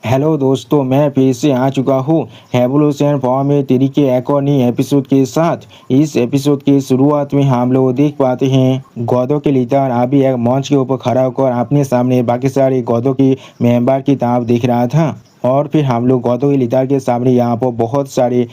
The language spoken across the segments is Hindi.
हेलो दोस्तों, मैं फिर से आ चुका हूँ एवोल्यूशन फॉर्म में तेरी के एक और नई एपिसोड के साथ। इस एपिसोड की शुरुआत में हम लोग देख पाते हैं गौदों के लीडर अभी एक मंच के ऊपर खड़ा होकर अपने सामने बाकी सारे गौदों की मेंबर की तरफ देख रहा था। और फिर हम लोग गौदों के लीडर के सामने यहाँ पर बहुत सारे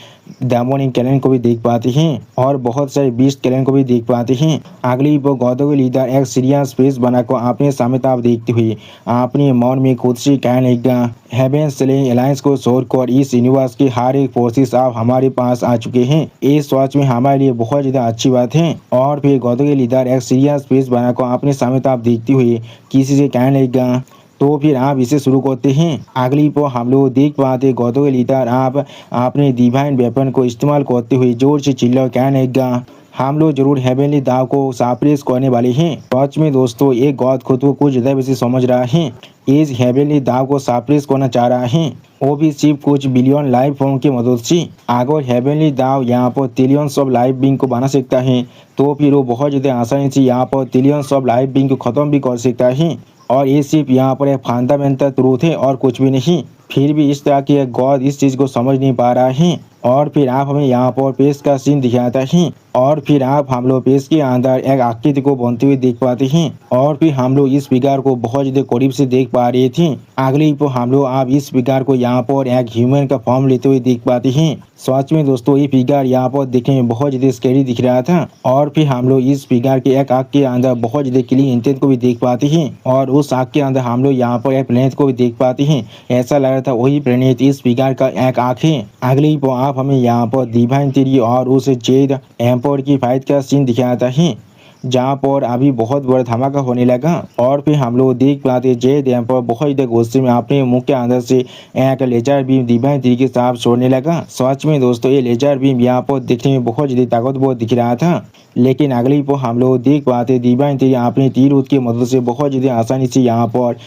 डेमोनिक टैलेंट को भी देख पाते हैं और बहुत सारे बीस्ट टैलेंट को भी देख पाते हैं। अगली वो गौदों के लीडर एक सीरियस फेस बनाकर अपने सामने तरफ देखते हुए अपने मौन में खुद से कहने लगा, हेवन सेलिंग अलायंस को छोड़कर इस यूनिवर्स की हर एक फोर्सेस अब हमारे पास आ चुके हैं। इस सोच में हमारे लिए बहुत ज्यादा अच्छी बात है। और फिर गौदों के लीडर एक सीरियस फेस बनाकर अपने सामने तरफ देखते हुए किसी से कहने लगा, तो फिर आप इसे शुरू करते हैं। अगली पर हम लोग देख पाते गौदों के लीडर आप अपने डिवाइन वेपन को इस्तेमाल करते हुए जोर से चिल्ला कहने लगा, हम लोग जरूर हेवनली दाव को सरप्राइज करने वाले हैं। सच में दोस्तों, एक गॉड खुद को कुछ ज्यादा वैसे समझ रहा है। इस हेवनली दाव को सरप्राइज करना चाह रहा है, वो भी सिर्फ कुछ बिलियन लाइफ फॉर्म की मदद से। अगर हेवनली दाव यहाँ पर ट्रिलियंस ऑफ लाइफ बींग को बना सकता है तो फिर वो बहुत ज्यादा आसानी से यहाँ पर ट्रिलियंस ऑफ लाइफ बींग को खत्म भी कर सकता है। और ये सिर्फ यहाँ पर एक फंडामेंटल ट्रूथ है और कुछ भी नहीं। फिर भी इस तरह की गॉड इस चीज को समझ नहीं पा रहा है। और फिर आप हमें यहाँ पर पेश का सीन दिखाता है और फिर आप हम लोग पेश के अंदर एक आकृति को बनते हुए देख पाते हैं। और फिर हम लोग इस फिगर को बहुत ज्यादा करीब से देख पा रहे थे। अगली पर हम लोग आप इस फिगर को यहाँ पर एक ह्यूमन का फॉर्म लेते हुए देख पाते हैं। सच में दोस्तों, ये फिगर यहाँ पर देखने में बहुत ज्यादा स्कैरी दिख रहा था। और फिर हम लोग इस फिगर के एक आँख के अंदर बहुत ज्यादा क्लीन इंटेंट को भी देख पाते हैं और उस आँख के अंदर हम लोग यहाँ पर एक प्लेनेट को भी देख पाते हैं। ऐसा लग रहा था वही प्लेनेट इस फिगर का एक आँख है। अगली पर आप हमें यहाँ पर डिवाइन थ्री और उस जेड एम्पायर की फाइट का सीन दिखाता है, जहाँ पर अभी बहुत बड़ा धमाका होने लगा। और फिर हम लोग देख पाते जेड एम्पायर बहुत ज्यादा गुस्से में अपने मुंह के अंदर से एक लेजर बीम डिवाइन थ्री के साथ छोड़ने लगा। सच में दोस्तों, ये लेजर बीम यहाँ पर देखने में बहुत ज्यादा ताकतवर दिख रहा था। लेकिन अगली पर हम लोग देख पाते डिवाइन थ्री अपने तीर ऊत की मदद से बहुत ज्यादा आसानी से यहाँ पर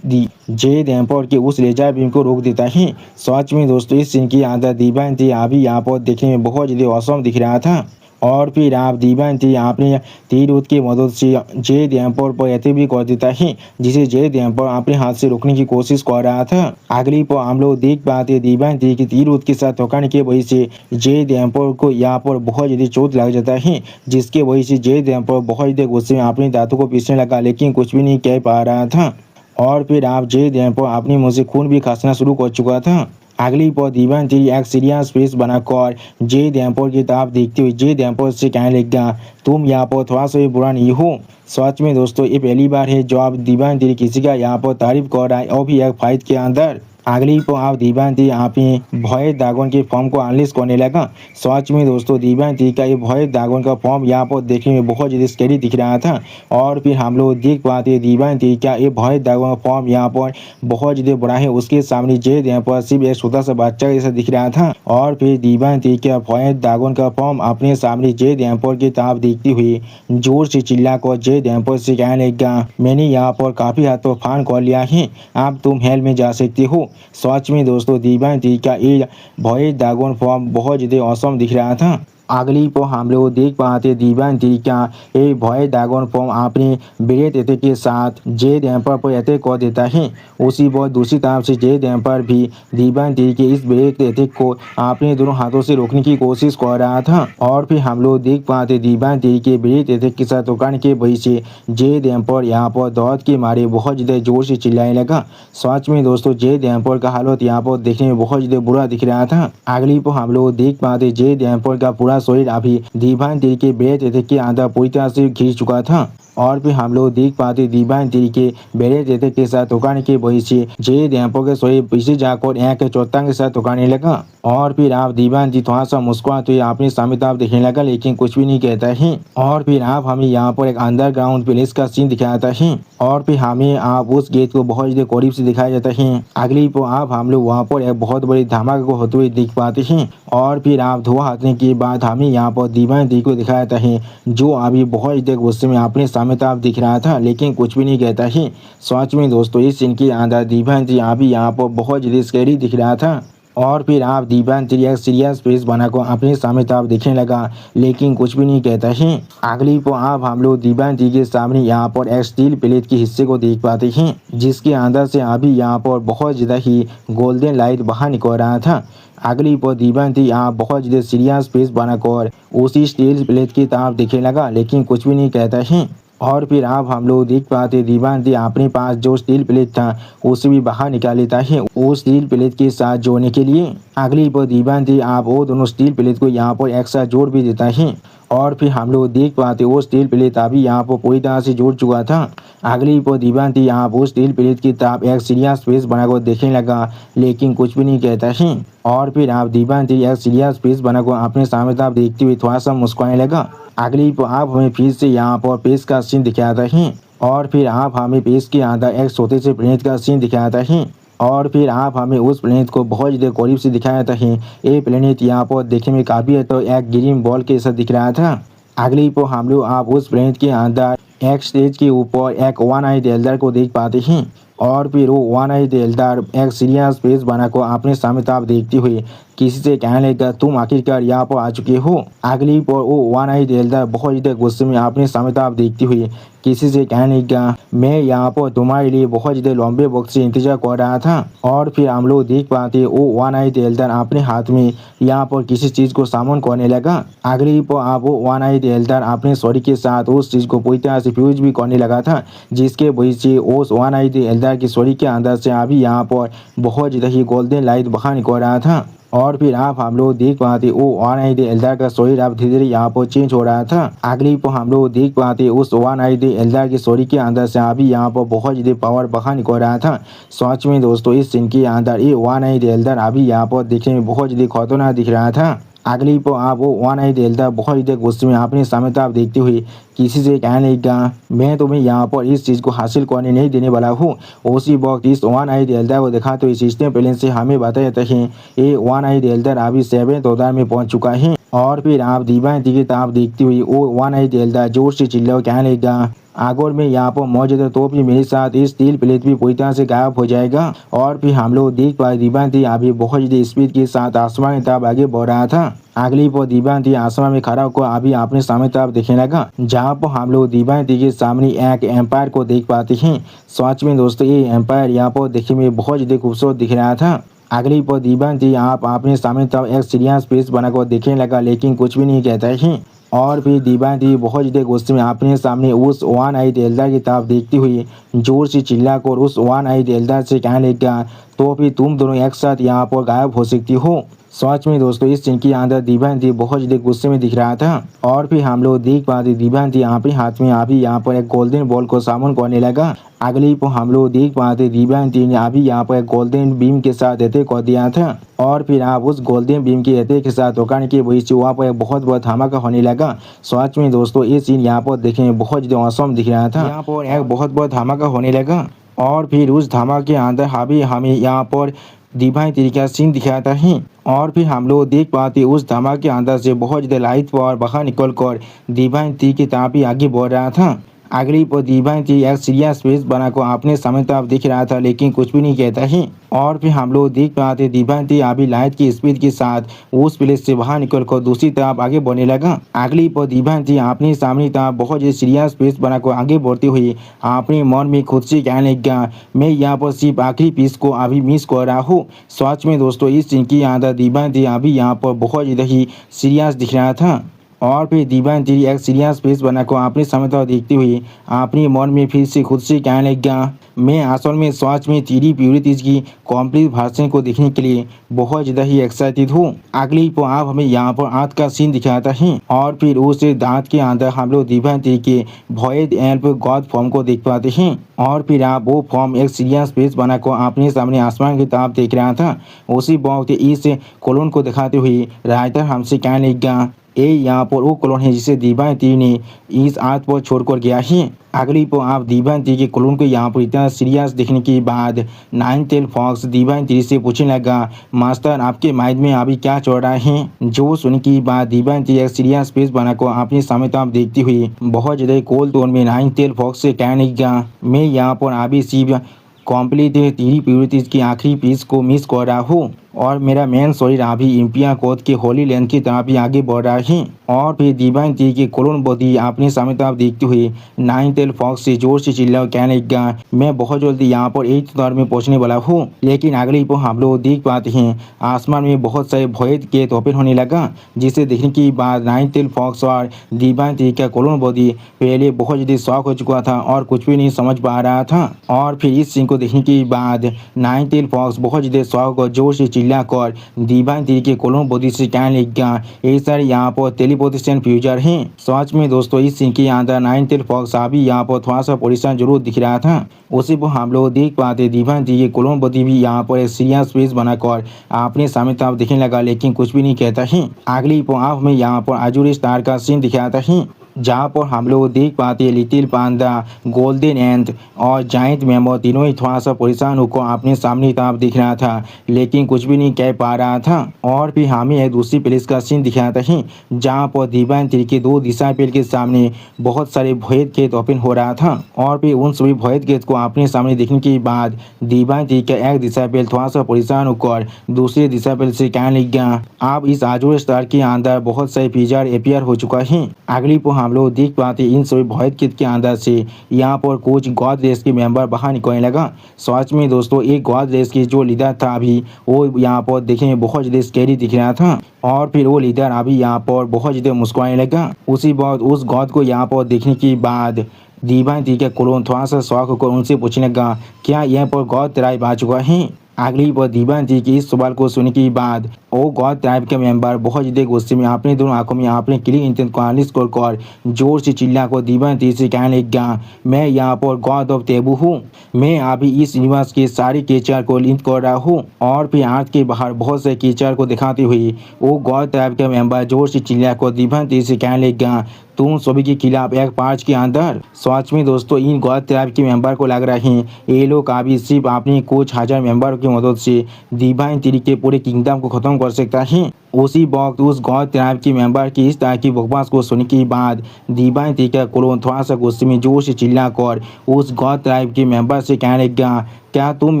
जेड एम्पायर के उस लेजर बीम को रोक देता है। सच में दोस्तों, इस सीन के अंदर डिवाइन थ्री अभी यहाँ पर देखने में बहुत ज्यादा औसम दिख रहा था। और फिर आप डिवाइन थ्री अपने तीर ऊत की मदद से जेड एम्पायर पर अटैक भी कर देता है, जिसे जेड एम्पायर अपने हाथ से रोकने की कोशिश कर रहा था। अगली पर हम लोग देख पाते डिवाइन थ्री की तीर ऊत के साथ ठोकाने की वजह से जेड एम्पायर को यहाँ पर बहुत ज्यादा चोट लग जाता है, जिसके वजह से जेड एम्पायर बहुत ज्यादा गुस्से में अपने दांतों को पीसने लगा, लेकिन कुछ भी नहीं कह पा रहा था। और फिर आप जेड एम्पायर अपने मुंह से खून भी खांसना शुरू कर चुका था। अगली पर डिवाइन थ्री एक सीरियस फेस बनाकर जेड एम्पायर की तरफ देखते हुए जेड एम्पायर से कहने लगा, तुम यहाँ पर थोड़ा सा भी बुरा नहीं हो। सच में दोस्तों, ये पहली बार है जो आप डिवाइन थ्री किसी का यहाँ पर तारीफ कर रहा है और भी एक फाइट के अंदर। अगली पर आप डिवाइन थ्री अपने भय ड्रैगन के फॉर्म को अनलीश करने लगा। सच में दोस्तों, डिवाइन थ्री का ये भय ड्रैगन का फॉर्म यहाँ पर देखने में बहुत ज्यादा स्कैरी दिख रहा था। और फिर हम लोग देख पाते डिवाइन थ्री का ये भय ड्रैगन का फॉर्म यहाँ पर बहुत ज्यादा बड़ा है। उसके सामने जेड यहाँ पर सिर्फ एक छोटा सा बच्चा जैसा दिख रहा था। और फिर डिवाइन थ्री का भय ड्रैगन का फॉर्म अपने सामने जेड एम्पायर की तरफ देखते हुए जोर से चिल्लाकर जेड एम्पायर से कहने लगा, मैंने यहाँ पर काफी हद तक फान कर लिया है, अब तुम हेल में जा सकते हो। सच में दोस्तों, डिवाइन थ्री का ये भय ड्रैगन फॉर्म बहुत ज्यादा औसम दिख रहा था। अगली पर हम लोग देख पाते डिवाइन थ्री का ये भय ड्रैगन फॉर्म अपने ब्रेथ अटैक के साथ जेड एम्पायर पर अटैक कर देता है। उसी पर दूसरी तरफ से जेड एम्पायर भी डिवाइन थ्री के इस ब्रेथ अटैक को अपने दोनों हाथों से रोकने की कोशिश कर रहा था। और फिर हम लोग देख पाते डिवाइन थ्री के ब्रेथ अटैक के साथ रोकने के वजह से जेड एम्पायर यहाँ पर दर्द के मारे बहुत ज्यादा जोर से चिल्लाने लगा। सच में दोस्तों, जेड एम्पायर का हालत यहाँ पर देखने में बहुत ज्यादा बुरा दिख रहा था। अगली पर हम लोग देख पाते जेड एम्पायर का पूरा शरीर अभी डिवाइन थ्री के ब्रेथ अटैक के अंदर पूरी तरह से घिर चुका था। और फिर हम लोग देख पाते डिवाइन थ्री के ब्रेथ अटैक के साथ ठोकाने की वजह से जेड एम्पायर के शरीर पीछे जाकर यहाँ के चौथांग के साथ ठोकाने लगा। और फिर आप डिवाइन थ्री थोड़ा सा मुस्कुराते हुए अपने सामने तरफ देखने लगा, लेकिन कुछ भी नहीं कहता है। और फिर आप हमें यहाँ पर एक अंडरग्राउंड प्लेस का सीन दिखाता है। और फिर हमें आप उस गेट को बहुत ज्यादा करीब से दिखाया जाता है। अगली पर आप हम लोग वहाँ पर एक बहुत बड़ी धमाके को होते हुए देख पाते हैं। और फिर आप धुआं हटने के बाद हमें यहाँ पर डिवाइन थ्री को दिखाया जाता है, जो अभी बहुत ज्यादा गुस्से में अपने सामने तरफ दिख रहा था, लेकिन कुछ भी नहीं कहता है। सच में दोस्तों, इस सीन के अंदर डिवाइन थ्री अभी यहाँ पर बहुत ज्यादा स्कैरी दिख रहा था। और फिर आप दीपांती एक सीरियस फेस बनाकर अपने सामने तब देखने लगा, लेकिन कुछ भी नहीं कहता है। अगली को आप हम लोग दीपांती के सामने यहाँ पर एक स्टील प्लेट के हिस्से को देख पाते हैं, जिसके अंदर से अभी यहाँ पर बहुत ज्यादा ही गोल्डन लाइट बाहर निकल रहा था। अगली पर दीपांती यहाँ बहुत ज्यादा सीरियस फेस बनाकर उसी स्टील प्लेट की तरफ देखने लगा, लेकिन कुछ भी नहीं कहता है। और फिर आप हम लोग देख पाते दीपांती अपने पास जो स्टील प्लेट था उसे भी बाहर निकाल लेता है वो स्टील प्लेट के साथ जोड़ने के लिए। अगली पर दीपांती आप वो दोनों स्टील प्लेट को यहाँ पर एक साथ जोड़ भी देता है। और फिर हम लोग देख पाते वो स्टील प्लेट अभी यहाँ पर पूरी तरह से जुड़ चुका था। अगली पर दीपांती यहाँ वो स्टील प्लेट की तरफ एक सीरियस फेस बनाकर देखने लगा, लेकिन कुछ भी नहीं कहता है। और फिर आप दीपांती एक सीरियस फेस बनाकर अपने सामने तरफ देखते हुए थोड़ा सा मुस्कुराने लगा। अगली पर आप हमें फिर से यहाँ पर पेश का सीन दिखाता है। और फिर आप हमें पेश के अंदर एक छोटे से प्लेनेट का सीन दिखाता है। और फिर आप हमें उस प्लेनेट को बहुत ज़्यादा करीब से दिखाया जाता है। ये प्लेनेट यहाँ पर देखने में काफ़ी तो एक ग्रीन बॉल के साथ दिख रहा था। अगली पर हम लोग आप उस प्लेनेट के अंदर एक स्टेज के ऊपर एक वन आइड एल्डर को देख पाते हैं। और फिर वो वन आइड एल्डर एक सीरियस फेस बनाकर अपने सामने तरफ देखते हुए किसी से कहने लगा, तुम आखिरकार यहाँ पर आ चुके हो। अगली पर वो वन आइड एल्डर बहुत ज़्यादा गुस्से में अपने सामने तरफ देखते हुए किसी से कहने लगा, मैं यहाँ पर तुम्हारे लिए बहुत ज़्यादा लंबे वक्त से इंतजार कर रहा था। और फिर हम लोग देख पाते वो वन आइड एल्डर अपने हाथ में यहाँ पर किसी चीज़ को सामन करने लगा। अगली पर आप वो वन आइड एल्डर अपने शरीर के साथ उस चीज़ को पूरी तरह से फ्यूज भी करने लगा था, जिसके वजह से उस वन आइड एल्डर के शरीर के अंदर से अभी यहाँ पर बहुत ज़्यादा ही गोल्डन लाइट बाहर निकल रहा था। और फिर आप हम लोग देख पाते वो वन आइड एल्डर का शरीर अब धीरे धीरे यहाँ पर चेंज हो रहा था। अगली पर हम लोग देख पाते उस वन आइड एल्डर के शरीर के अंदर से अभी यहाँ पर बहुत ज़्यादा पावर बाहर निकल रहा था। सच में दोस्तों इस सीन के अंदर ये वन आइड एल्डर अभी यहाँ पर देखने में बहुत ज़्यादा खतरनाक दिख रहा था। अगली पर आप वो वन आइड एल्डर बहुत ज़्यादा गुस्से में अपने सामने तरफ देखते हुए किसी से कहने लगा, मैं तुम्हें यहाँ पर इस चीज़ को हासिल करने नहीं देने वाला हूँ। उसी वक्त इस वन आइड एल्डर को देखा तो इस सिस्टम प्लेन से हमें बताया जाता है ये वन आइड एल्डर अभी 7th ऑर्डर में पहुँच चुका है। और फिर आप दीपांती की तरफ देखते हुए वो वन आइड एल्डर जोर से चिल्ला कहने लगा, अगर मैं यहाँ पर मौजूद है तो भी मेरे साथ इस स्टील प्लेट भी पूरी तरह से गायब हो जाएगा। और फिर हम लोग देख पाए दीपांती अभी बहुत ज़्यादा स्पीड के साथ आसमान की तरफ आगे बढ़ रहा था। अगली पर दीपांती आसमान में खड़ा होकर अभी अपने सामने तरफ देखने लगा, जहाँ पर हम लोग दीपांती के सामने एक एम्पायर को देख पाते हैं। सच में दोस्तों ये एम्पायर यहाँ पर देखने में बहुत ज़्यादा खूबसूरत दिख रहा था। अगली पर दीपांती आप अपने सामने तरफ एक सीरियस फेस बनाकर देखने लगा, लेकिन कुछ भी नहीं कहता है। और फिर दीपांती बहुत ज़्यादा गुस्से में अपने सामने उस वन आइड एल्डर की तरफ देखती हुई जोर से चिल्लाकर उस वन आइड एल्डर से कहने लगा, तो फिर तुम दोनों एक साथ यहाँ पर गायब हो सकती हो। सच में दोस्तों इस सीन के अंदर दीपांती बहुत ज़्यादा गुस्से में दिख रहा था। और फिर हम लोग देख पाते दीपांती अपने हाथ में अभी यहाँ पर एक गोल्डन बॉल को सामन करने लगा। अगली पर हम लोग देख पाते दीपांती ने अभी यहाँ पर गोल्डन बीम के साथ अटैक कर दिया था। और फिर आप उस गोल्डन बीम के अटैक के साथ रोकने की वजह से वहाँ पर एक बहुत बड़ा धमाका होने लगा। सच में दोस्तों ये सीन यहाँ पर देखने में बहुत ज़्यादा औसम दिख रहा था। यहाँ पर एक बहुत बड़ा धमाका होने लगा। और फिर उस धमाके के अंदर अभी हमें यहाँ पर दिव्यांग तरीके का सीन दिखाता है। और फिर हम लोग देख पाते उस धमाके के अंदर से बहुत ज़्यादा लाइट पावर बाहर निकल कर दिव्यांग की तरफ ही आगे बढ़ रहा था। अगली पर दीपांती एक सीरियस फेस बनाकर अपने सामने तरफ दिख रहा था, लेकिन कुछ भी नहीं कहता है। और फिर हम लोग देख पाते दीपांती अभी लाइट की स्पीड के साथ उस प्लेस से बाहर निकलकर दूसरी तरफ आगे बढ़ने लगा। अगली पर दीपांती अपने सामने तरफ बहुत ही सीरियस फेस बनाकर आगे बढ़ते हुए अपने मन में खुद से कहने लगा, मैं यहाँ पर सिर्फ आखिरी पीस को अभी मिस कर रहा हूँ। सच में दोस्तों इस सीन के अंदर दीपांती अभी यहाँ पर बहुत ज़्यादा ही सीरियस दिख रहा था। और फिर दीपांती एक सीरियस फेस बनाकर अपने सामने तरफ देखते हुए अपने मन में फिर से खुद से कहने लगा, मैं असल में सच में तेरी प्योरिटीज की कॉम्प्लीट वर्जन को देखने के लिए बहुत ज़्यादा ही एक्साइटेड हूँ। अगली पर आप हमें यहाँ पर आंत का सीन दिखाता है। और फिर उस दांत के अंदर हम लोग दीपांती के वॉइड एल्फ गॉड फॉर्म को देख पाते हैं। और फिर आप वो फॉर्म एक सीरियस फेस बनाकर अपने सामने आसमान की तरफ देख रहा था। उसी वक्त इस कॉलोन को दिखाते हुए राइटर हमसे कहने लगा, ये यहाँ पर वो कॉलोन है जिसे दीपांती ने इस आर्थ पर छोड़कर गया है। अगली पर आप दीपांती के कॉलोन को यहाँ पर इतना सीरियस देखने के बाद नाइन टेल फॉक्स दीपांती से पूछने लगा, मास्टर आपके माइंड में अभी क्या चल रहा है। जो सुनने की बात दीपांती एक सीरियस फेस बनाकर अपने सामने तरफ देखती हुई बहुत ज़्यादा कोल्ड टोन में नाइन टेल फॉक्स से कहने लगा, मैं यहाँ पर अभी सिर्फ कॉम्प्लीट तेरी प्योरिटीज की आखिरी पीस को मिस कर रहा हूँ। और मेरा मेन शरीर अभी इम्पिया कोद के होली लैंड की तरफ ही आगे बढ़ रहा है। और फिर दिव्यांती के कोलोन बॉडी अपने सामने तरफ देखते हुए नाइनटेल फॉक्स से जोर से चिल्ला कहने लगा, मैं बहुत जल्दी यहाँ पर 8th फ्लोर में पहुँचने वाला हूँ। लेकिन अगले ही हम लोग देख पाते हैं आसमान में बहुत सारे भय के ओपन होने लगा, जिसे देखने के बाद नाइनटेल फॉक्स और दिव्यांती का कोलोन बॉडी पहले बहुत जल्दी शॉक हो चुका था और कुछ भी नहीं समझ पा रहा था। और फिर इस सीन को देखने के बाद नाइनटेल फॉक्स बहुत जल्दी शॉक और जोर से चिल्ला कर दिव्यांती के कोलोन बॉडी से कहने लगा, ये सर यहाँ पर टेलीपोर्टेशन फ्यूचर है। सच में दोस्तों इस सीन के अंदर नाइनटेल फॉक्स अभी यहाँ पर थोड़ा सा परेशान जरूर दिख रहा था। उसी पर हम लोग देख पाते दिव्यांती के कोलोन बॉडी भी यहाँ पर एक सीरियस फेस बनाकर अपने सामने तरफ दिखने लगा, लेकिन कुछ भी नहीं कहता है। अगली आप में यहाँ पर अजूरी स्टार का सीन दिखाता है, जहाँ पर हम लोग देख पाते हैं लिटिल पांडा, गोल्डन एंड और जाइंट मेमो तीनों ही थोड़ा सा परेशान होकर अपने सामने तरफ दिख रहा था, लेकिन कुछ भी नहीं कह पा रहा था। और फिर हमें एक दूसरी प्लेस का सीन दिखाता है, जहाँ पर दिव्यांती के 2 डिसाइपल के सामने बहुत सारे भयद गेट ओपन हो रहा था। और फिर उन सभी भयद गेट को अपने सामने देखने के बाद दिव्यांती का एक डिसाइपल थोड़ा सा परेशान होकर दूसरे डिसाइपल से कहने लगा, अब इस आजूर स्टार के अंदर बहुत सारे फीचर अपियर हो चुका है। अगली को हम लोग देख पाते इन सभी भयद गेट के अंदर से यहाँ पर कुछ गॉड रेस के मेंबर बाहर निकलने लगा। सच में दोस्तों एक गॉड रेस के जो लीडर था अभी वो यहाँ पर देखने में बहुत ज़्यादा स्कैरी दिख रहा था। और फिर वो लीडर अभी यहाँ पर बहुत ज़्यादा मुस्कुराने लगा। उसी बाद उस गॉड को यहाँ पर देखने के बाद दिव्यांती का कोलोन थोड़ा सा शौक होकर उनसे पूछने लगा, क्या यहाँ पर गॉड ट्राइब आ चुका है। अगली पर दिव्यांती के इस सवाल को सुनने के बाद वो गॉड ट्राइब के मेंबर बहुत ज़्यादा गुस्से में अपने दोनों आंखों में अपने किलिंग इंटेंट को अनलिस्ट कर जोर से चिल्ला को दिव्यांती से कहने लगा, मैं यहाँ पर गॉड ऑफ टेबू हूँ, मैं अभी इस यूनिवर्स के सारे कीचड़ को लिंक कर रहा हूँ। और फिर अर्थ के बाहर बहुत से कीचड़ को दिखाते हुए वो गॉड ट्राइब के मेंबर जोर से चिल्ला को दिव्यांती से कहने लगा, तुम सभी के खिलाफ एक पार्च के अंदर। सच में दोस्तों इन गॉड ट्राइब के मेंबर को लग रहा है ये लोग अभी सिर्फ अपने कुछ हजार मेंबर की मदद से दिव्यांती के पूरे किंगडम को खत्म कर सकता है। उसी वक्त उस गॉड ट्राइब के मेंबर की इस तरह की बकवास को सुनने के बाद दिव्यांती का कोलोन थोड़ा सा गुस्से में जोर से चिल्ला कर उस गॉड ट्राइब के मेंबर से कहने लगा, क्या तुम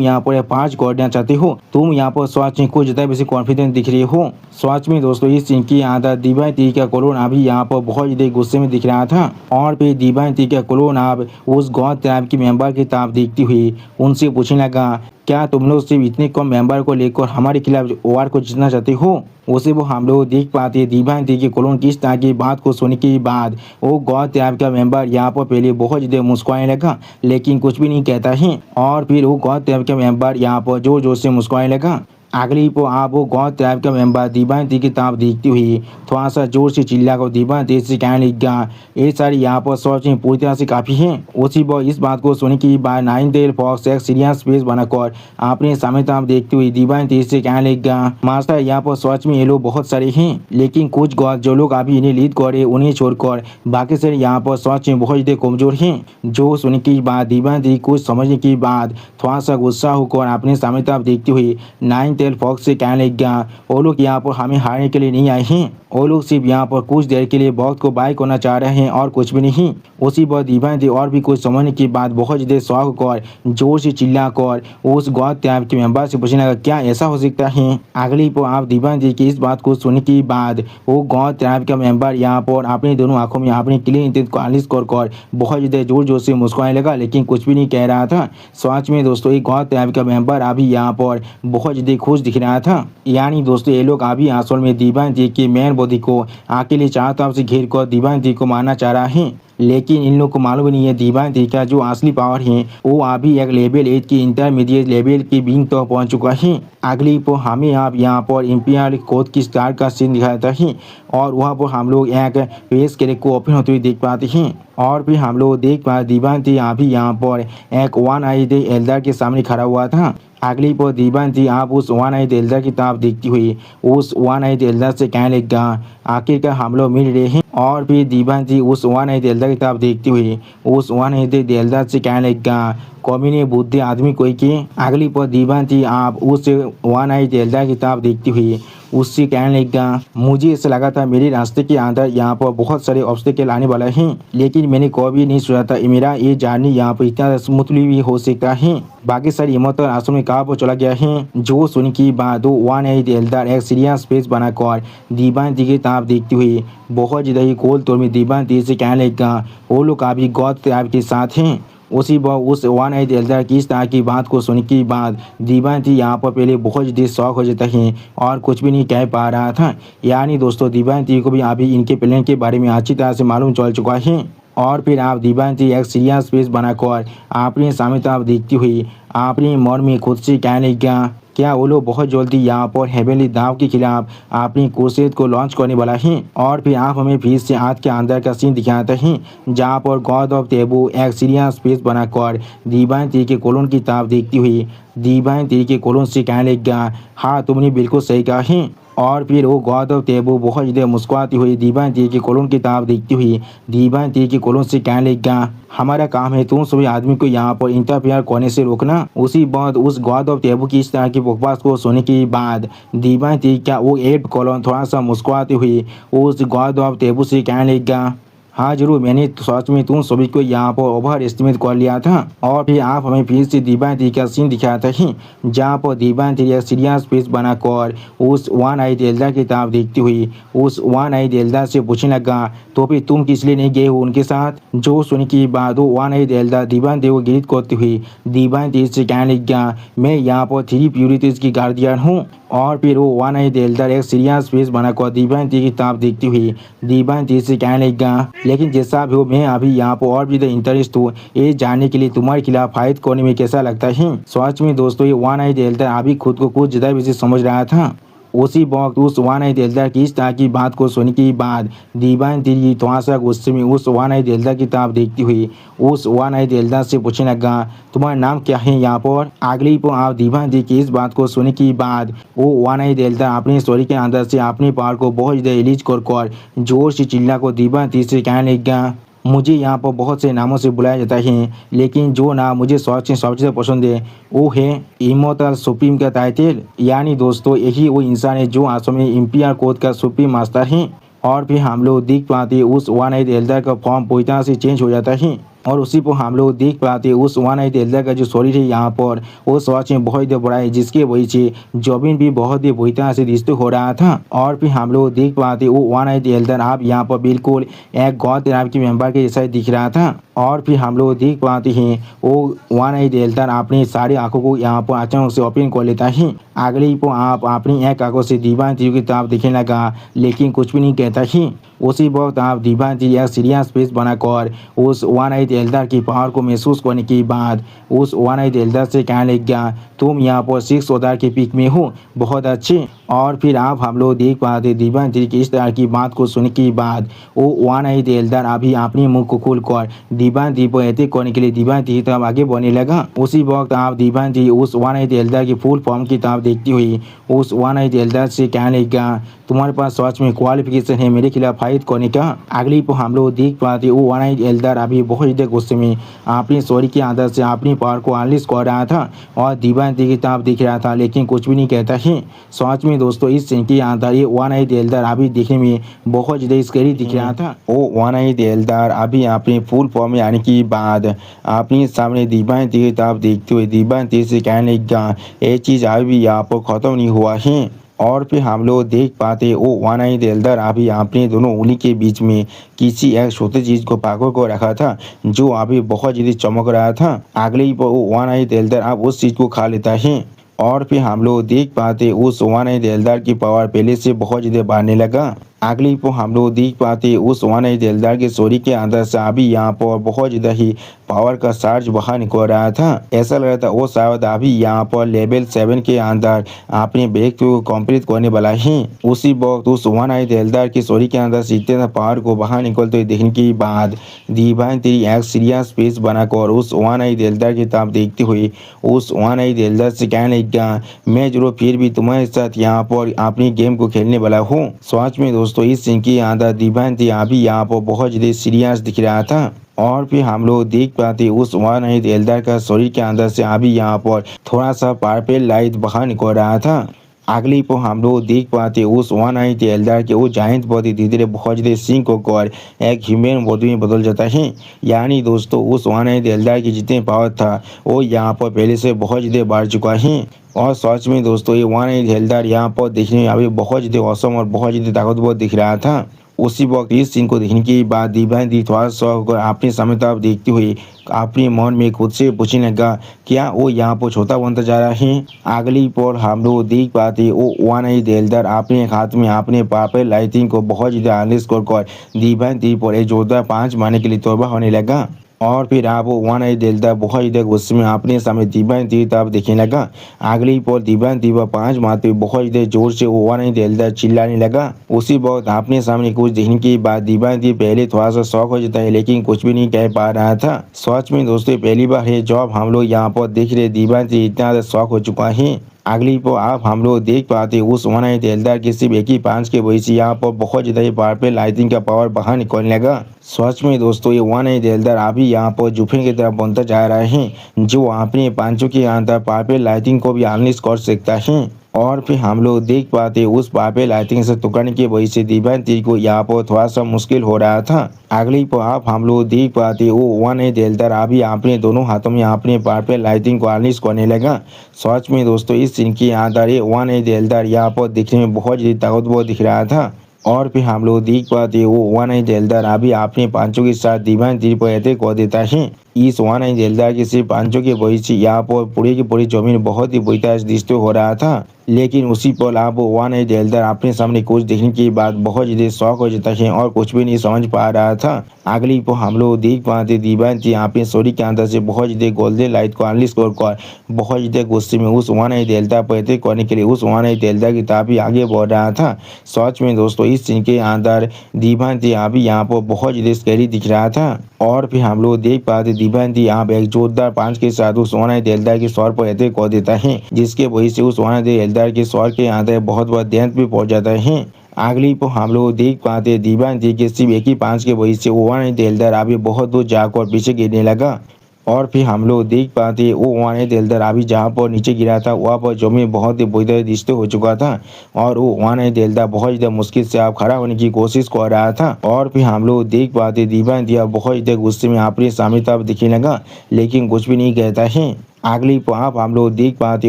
यहाँ पर 5 गॉडियाँ चाहते हो। तुम यहाँ पर सच में कुछ ज़्यादा बेसी कॉन्फिडेंट दिख रही हो। सच में दोस्तों इस सीन की आदत दिव्यांती का कोलोन अभी यहाँ पर बहुत ज़्यादा गुस्से में दिख रहा था। और फिर दिव्यांती का कोलोन अब उस गॉड ट्राइब के मेंबर की तरफ देखती हुई उनसे पूछने लगा, क्या तुम लोग सिर्फ इतने कम मेंबर को लेकर हमारे खिलाफ वार को जीतना चाहते हो। उसे वो हम लोग देख पाते दिव्यांती के कोलोन किस तरह की बात को सुनने के बाद वो गॉड ट्राइब का मेंबर यहाँ पर पहले बहुत ज़्यादा मुस्कुराने लगा, लेकिन कुछ भी नहीं कहता है। और फिर वो गॉड ट्राइब का मेंबर यहाँ पर जोर जोर से मुस्कुराने लगा। अगली को आप वो गॉड ट्राइब का मेंबर दिव्यांती की तरफ देखती हुई थोड़ा सा जोर से चिल्ला कर दिव्यांती से कहने लगा, ये सारी यहाँ पर सोच में पूरी तरह से काफ़ी है। उसी पर इस बात को सुनने की बाद नाइनटेल फॉक्स एक सीरियस फेस बनाकर अपने सामने तरफ देखती हुई दिव्यांती से कहने लगा, मास्टर यहाँ पर सोच में ये लोग बहुत सारे हैं, लेकिन कुछ गॉड जो लोग अभी इन्हें लीड करे उन्हें छोड़कर बाकी सारे यहाँ पर सोच में बहुत ज़्यादा कमजोर हैं। जो सुनने की बाद दिव्यांती कुछ समझने की बाद थोड़ा सा गुस्सा होकर अपने सामने तरफ देखती हुई नाइनटेल फॉक्स से कहने लगा, वो लोग यहाँ पर हमें हारने के लिए नहीं आए हैं, वो लोग सिर्फ यहाँ पर कुछ देर के लिए बहुत को बाय करना चाह रहे हैं और कुछ भी नहीं। उसी पर दिव्यांती और भी कुछ समझने के बाद बहुत ज़्यादा शौक कर जोर से चिल्ला कर उस गॉड ट्राइब के मेंबर से पूछने लगा, क्या ऐसा हो सकता है। अगली पर आप दिव्यांती की इस बात को सुनने के बाद वो गॉड ट्राइब का मेंबर यहाँ पर अपनी दोनों आंखों में अपनी क्लीन इंटेंट को अनलिस्ट कर बहुत ज़्यादा जोर जोर से मुस्कुराने लगा, लेकिन कुछ भी नहीं कह रहा था। सच में दोस्तों एक गॉड ट्राइब का मेंबर अभी यहाँ पर बहुत ज़्यादा खुश दिख रहा था। यानी दोस्तों ये लोग अभी असल में दिव्यांती के मेन बॉडी को अकेले चारों तरफ से घेर कर दिव्यांती को मारना चाह रहा है, लेकिन इन लोग को मालूम नहीं है दिव्यांती का जो असली पावर है वो अभी एक लेवल 8 की इंटरमीडिएट लेवल की बिंग तक पहुंच चुका है। अगली पर हमें आप यहाँ पर इंपियर कोड की स्टार का सीन दिखाता है और वहाँ पर हम लोग एक फेस कैरेक्टर को ओपन होते हुए देख पाते हैं। और फिर हम लोग देख पाते दिव्यांती अभी यहाँ पर एक वन आइड एल्डर के सामने खड़ा हुआ था। अगली पर दिव्यांती आप उस वन आइड एल्डर की तरफ देखती हुई उस वन आइड एल्डर से कहने लगा, आखिरकार हम लोग मिल रहे हैं। और फिर दीवानती उस वन आई दिलदार की तरफ देखती हुई उस वन आई दिलदार से कहने लगा, कौमी ने बुद्धि आदमी कोई की। अगली पर दीवानती आप उस वन आई दिलदार की तरफ देखती हुई उससे कहने लगा, मुझे ऐसा लगा था मेरे रास्ते के अंदर यहाँ पर बहुत सारे ऑब्स्टेकल आने वाला है, लेकिन मैंने कभी नहीं सोचा था मेरा ये जर्नी यहाँ पर इतना स्मूथली भी हो सकता है। बाकी सारी हिम्मत और आंसू में कहाँ पर चला गया है। जो सुन की बात वन आई दिलदार एक सीरियस फेस बनाकर दीवानती की तरफ देखती हुई बहुत ज़्यादा ही कोल तौर में दीवानती से कहने लगा, वो लोग अभी गौत के साथ हैं। उसी वक्त उस वन आई दिलदार की इस तरह की बात को सुनने के बाद दीवानती यहाँ पर पहले बहुत ज़्यादा शौक हो जाता है और कुछ भी नहीं कह पा रहा था। यानी दोस्तों दीवानती को भी अभी इनके प्लान के बारे में अच्छी तरह से मालूम चल चुका है। और फिर आप दीवानती एक सीरियस फेस बनाकर अपने सामने तरफ देखती हुई अपने मन में खुद से कहने लगा, क्या वो लोग बहुत जल्दी यहाँ पर हेवनली दाव के खिलाफ अपनी कोशिश को लॉन्च करने वाला है। और फिर आप हमें फिर से आज के अंदर का सीन दिखाते हैं जहाँ पर गॉड ऑफ तेबू एक सीरियस फेस बनाकर दीवानती के कोलोन की तरफ देखती हुई दीवानती के कोलोन से कहने लगा, हाँ तुमने बिल्कुल सही कहा है। और फिर वो गॉड ऑफ तेबू बहुत ज़्यादा मुस्कुराती हुई दीवानती के कोलोन की तरफ देखती हुई दीवानती के कोलोन से कहने लगा, हमारा काम है तुम सभी आदमी को यहाँ पर इंटरफेयर करने से रोकना। उसी बाद उस गॉड ऑफ तेबू की इस तरह की बकवास को सुनने के बाद दीवानती का वो एड कॉलोन थोड़ा सा मुस्कुराती हुई उस गॉड ऑफ तेबू से कहने लगा, हाँ जरूर, मैंने सच में तुम सभी को यहाँ पर ओवर एस्टिमेट कर लिया था। और फिर आप हमें फिर से दीवानती का सीन दिखाते हैं जहाँ पर दीवानती एक सीरियस फेस बनाकर उस वन आई दिलदार की तरफ देखती हुई उस वन आई दिलदार से पूछने लगा, तो फिर तुम किस लिए नहीं गए हो उनके साथ। जो सुन की बाद वन आई दिलदार दीवानती को गिरफ्त करती हुई दीवानती से कहने लगा, मैं यहाँ पर 3 प्यूरिटीज की गार्डियन हूँ। और फिर वो वन आई दिलदार एक सीरियस फेस बनाकर दीवानती की तरफ देखती हुई दीवानती से कहने लगा, लेकिन जैसा भी हो मैं अभी यहाँ पर और भी इंटरेस्ट हूँ ये जानने के लिए तुम्हारे खिलाफ फाइट करने में कैसा लगता है। सच में दोस्तों ये वन आई दिलदार अभी खुद को कुछ ज़्यादा भी समझ रहा था। उसी वक्त उस वन आई दिलदार की इस तरह की बात को सुनने के बाद दीवानती थोड़ा सा गुस्से में उस वन आई दिलदार की तरफ देखती हुई उस वन आई दिलदार से पूछने लगा, तुम्हारा नाम क्या है यहाँ पर। अगली पर आप दीवानती की इस बात को सुनने के बाद वो वन आई दिलदार अपनी स्टोरी के अंदर से अपने पावर को बहुत ज़्यादा रिलीज कर जोर से चिल्ला को दीवानती से कहने लगा, मुझे यहाँ पर बहुत से नामों से बुलाया जाता है, लेकिन जो नाम मुझे सबसे पसंद है वो है इमोर्टल सुप्रीम का टाइटल। यानी दोस्तों यही वो इंसान है जो आसमान में इंपीरियल कोड का सुप्रीम मास्टर है। और फिर हम लोग देख पाते उस वन आई दिलदार का फॉर्म पूरी तरह से चेंज हो जाता है और उसी पर हम लोग देख पाते उस वन आई दिलदार का जो शरीर है यहाँ पर वो सच में बहुत ही बड़ा है, जिसके वजह से जॉबिन भी बहुत ही बुरी तरह से डिस्टर्ब हो रहा था। और फिर हम लोग देख पाते वो वन आई दिलदार आप यहाँ पर बिल्कुल एक गॉड तरह के मेंबर के जैसा दिख रहा था। और फिर हम लोग देख पाते हैं वो वन आई दिलदार अपनी सारी आंखों को यहाँ पर अचानक से ओपन कर लेता है। अगले पर आप अपनी एक आंखों से दीवानती की तरफ दिखने लगा, लेकिन कुछ भी नहीं कहता है। उसी वक्त आप दीवानती एक सीरियस फेस बनाकर उस वन आई दिलदार की पावर को महसूस करने के बाद उस वन आई दिलदार से कहने लगा, तुम यहाँ पर 6 औजार के पीक में हो, बहुत अच्छे। और फिर आप हम लोग देख पाते दीवानती की इस तरह की बात को सुनने के बाद वो वन आई दिलदार अभी अपने मुंह को खोलकर दीवानती पर अटैक करने के लिए दीवानती की तरफ आगे बढ़ने लगा। उसी वक्त आप दीवानती उस वन आई दिलदार की फुल फॉर्म की तरफ देखती हुई उस वन आई दिलदार से कहने लगा, तुम्हारे पास सच में क्वालिफिकेशन है मेरे खिलाफ फाइट करने का। अगली पर हम लोग देख पाते वो वन आई दिलदार अभी बहुत ज़्यादा गुस्से में अपनी स्टोरी के अंदर से अपनी पावर को अनलिश कर रहा था और दीवानती की तरफ दिख रहा था, लेकिन कुछ भी नहीं कहता है। सच में दोस्तों इस सीन के अंदर ये वन आई दिलदार अभी देखने में बहुत ज़्यादा स्कैरी दिख रहा था। वो वन आई दिलदार अभी अपनी फुल फॉर्म में आने के बाद अपने सामने दीवानती की तरफ देखते हुए दीवानती से कहने लगा, ये चीज़ अभी भी यहाँ पर ख़त्म नहीं हुआ है। और फिर हम लोग देख पाते वो वन आई दिलदार अभी अपने दोनों उंगली के बीच में किसी एक छोटी चीज़ को पाकर को रखा था जो अभी बहुत ज़्यादा चमक रहा था। अगले ही पर वो वन आई दिलदार अब उस चीज़ को खा लेता है। और फिर हम लोग देख पाते उस वन आई दिलदार की पावर पहले से बहुत ज़्यादा बढ़ने लगा। अगली पर हम लोग देख पाते उस वन आई दिलदार के स्टोरी के अंदर से अभी यहाँ पर बहुत ज़्यादा ही पावर का चार्ज बाहर निकल रहा था। ऐसा लग रहा था वो शायद अभी यहाँ पर लेवल 7 के अंदर अपने ब्रेक को कंप्लीट करने वाला है। उसी वक्त उस वन आई दिलदार की स्टोरी के अंदर से इतने पावर को बाहर निकलते हुए देखने के बाद दीवानती एक सीरियस फेस बनाकर उस वन आई दिलदार की तरफ देखते हुए उस वन आई दिलदार से कहने लगा, मैं जरूर फिर भी तुम्हारे साथ यहाँ पर अपनी गेम को खेलने वाला हूँ। सच में दोस्तों इस सीन के अंदर दिव्यांती अभी यहाँ पर बहुत ज़्यादा सीरियस दिख रहा था। और फिर हम लोग देख पाते उस वानहित एल्डर का शरीर के अंदर से अभी यहाँ पर थोड़ा सा पर्पल लाइट बाहर निकल रहा था। अगली पर हम लोग देख पाते उस वानहित एल्डर के वो जायंट बॉडी धीरे धीरे बहुत ज़्यादा सिंक होकर एक ह्यूमन बॉडी में बदल जाता है। यानी दोस्तों उस वानहित एल्डर की जितने पावर था वो यहाँ पर पहले से बहुत ज़्यादा बढ़ चुका है। और सच में दोस्तों ये वानहित एल्डर यहाँ पर देखने में अभी बहुत ज़्यादा औसम और बहुत ज़्यादा ताकतवर दिख रहा था। उसी वक्त इस सीन को देखने के बाद दिव्यांती थोड़ा सा होकर अपने सामने तरफ देखते हुए अपने मन में खुद से पूछने लगा क्या वो यहाँ पर छोटा बनता जा रहा है। अगली पल हम लोग देख पाते वो वानहित एल्डर अपने हाथ में अपने पर्पल लाइटिंग को बहुत ज़्यादा अनलेस कर दिव्यांती पर एक जोरदार पांच मारने के लिए तौबा होने लगा। और फिर आप वानहित एल्डर बहुत ज़्यादा गुस्से में अपने सामने दिव्यांती की तरफ देखने लगा। अगली पल दिव्यांती पर पांच मारते हुए बहुत ज़्यादा जोर से वो वानहित एल्डर चिल्लाने लगा। उसी वक्त अपने सामने कुछ देखने के बाद दिव्यांती पहले थोड़ा सा शौक हो जाता है लेकिन कुछ भी नहीं कह पा रहा था। सच में दोस्तों पहली बार है जब हम लोग यहाँ पर देख रहे दिव्यांती इतना ज़्यादा शौक हो चुका है। अगली पर आप हम लोग देख पाते उस वानहित एल्डर के सिर्फ एक ही पांच के वजह से यहाँ पर बहुत ज़्यादा पर्पल लाइटिंग का पावर बाहर निकलने लगा। सच में दोस्तों ये वानहित एल्डर अभी यहाँ पर जुफिन की तरफ बनता जा रहा है जो अपने पांचों के अंदर पर्पल लाइटिंग को भी अनलिश कर सकता है। और फिर हम लोग देख पाते उस पर्पल लाइटिंग से टुकड़ने की वजह से दिव्यांती को यहाँ पर थोड़ा सा मुश्किल हो रहा था। अगली पर आप हम लोग देख पाते वो वानहित एल्डर अभी अपने दोनों हाथों में अपने पर्पल लाइटिंग को अनलिश करने लगा। सच में दोस्तों इस सीन के अंदर ये वानहित एल्डर यहाँ पर दिखने में बहुत ज़्यादा ताकतवर दिख रहा था। और फिर हम लोग देख पाते वो वानहित एल्डर अभी अपने पांचों के साथ दिव्यांती पर अटैक कर देता है। इस वानहित एल्डर के सिर्फ पांचों के वजह से यहाँ पर पूरी की पूरी जमीन बहुत ही बुरी तरह से डिस्टर्ब हो रहा था। लेकिन उसी पल आप वानहित एल्डर अपने सामने कुछ देखने के बाद बहुत ज़्यादा शौक हो जाता है और कुछ भी नहीं समझ पा रहा था। अगली पर हम लोग देख पाते दिव्यांती अपने शरीर के अंदर से बहुत ज़्यादा गोल्डन लाइट को अनलिश कर बहुत ज़्यादा गुस्से में उस वानहित एल्डर पर अटैक करने के लिए उस वानहित एल्डर की तरफ ही आगे बढ़ रहा था। सच में दोस्तों इस सीन के अंदर दिव्यांती अभी यहाँ पर बहुत ज़्यादा स्कैरी दिख रहा था। और फिर हम लोग देख पाते दिव्यांती यहाँ एक जोरदार पांच के साथ उस वानहित एल्डर के सर पर अटैक कर देता है जिसके वजह से उस वानहित एल्डर के सर के अंदर बहुत बड़ा देंत भी पहुंच जाता है। अगली पर हम लोग देख पाते दिव्यांती के सिर्फ एक ही पांच के वजह से वो वानहित एल्डर अभी बहुत दूर जाकर पीछे गिरने लगा। और फिर हम लोग देख पाते वो वानहित एल्डर अभी जहाँ पर नीचे गिरा था वहाँ पर जमीन बहुत ही बुरी तरह डिस्टर्ब हो चुका था और वो वानहित एल्डर बहुत ज़्यादा मुश्किल से आप खड़ा होने की कोशिश कर रहा था। और फिर हम लोग देख पाते दिव्यांती बहुत ज़्यादा गुस्से में अपने सामने तरफ दिखने लगा लेकिन कुछ भी नहीं कहता है। अगली पर हम लोग देख पाते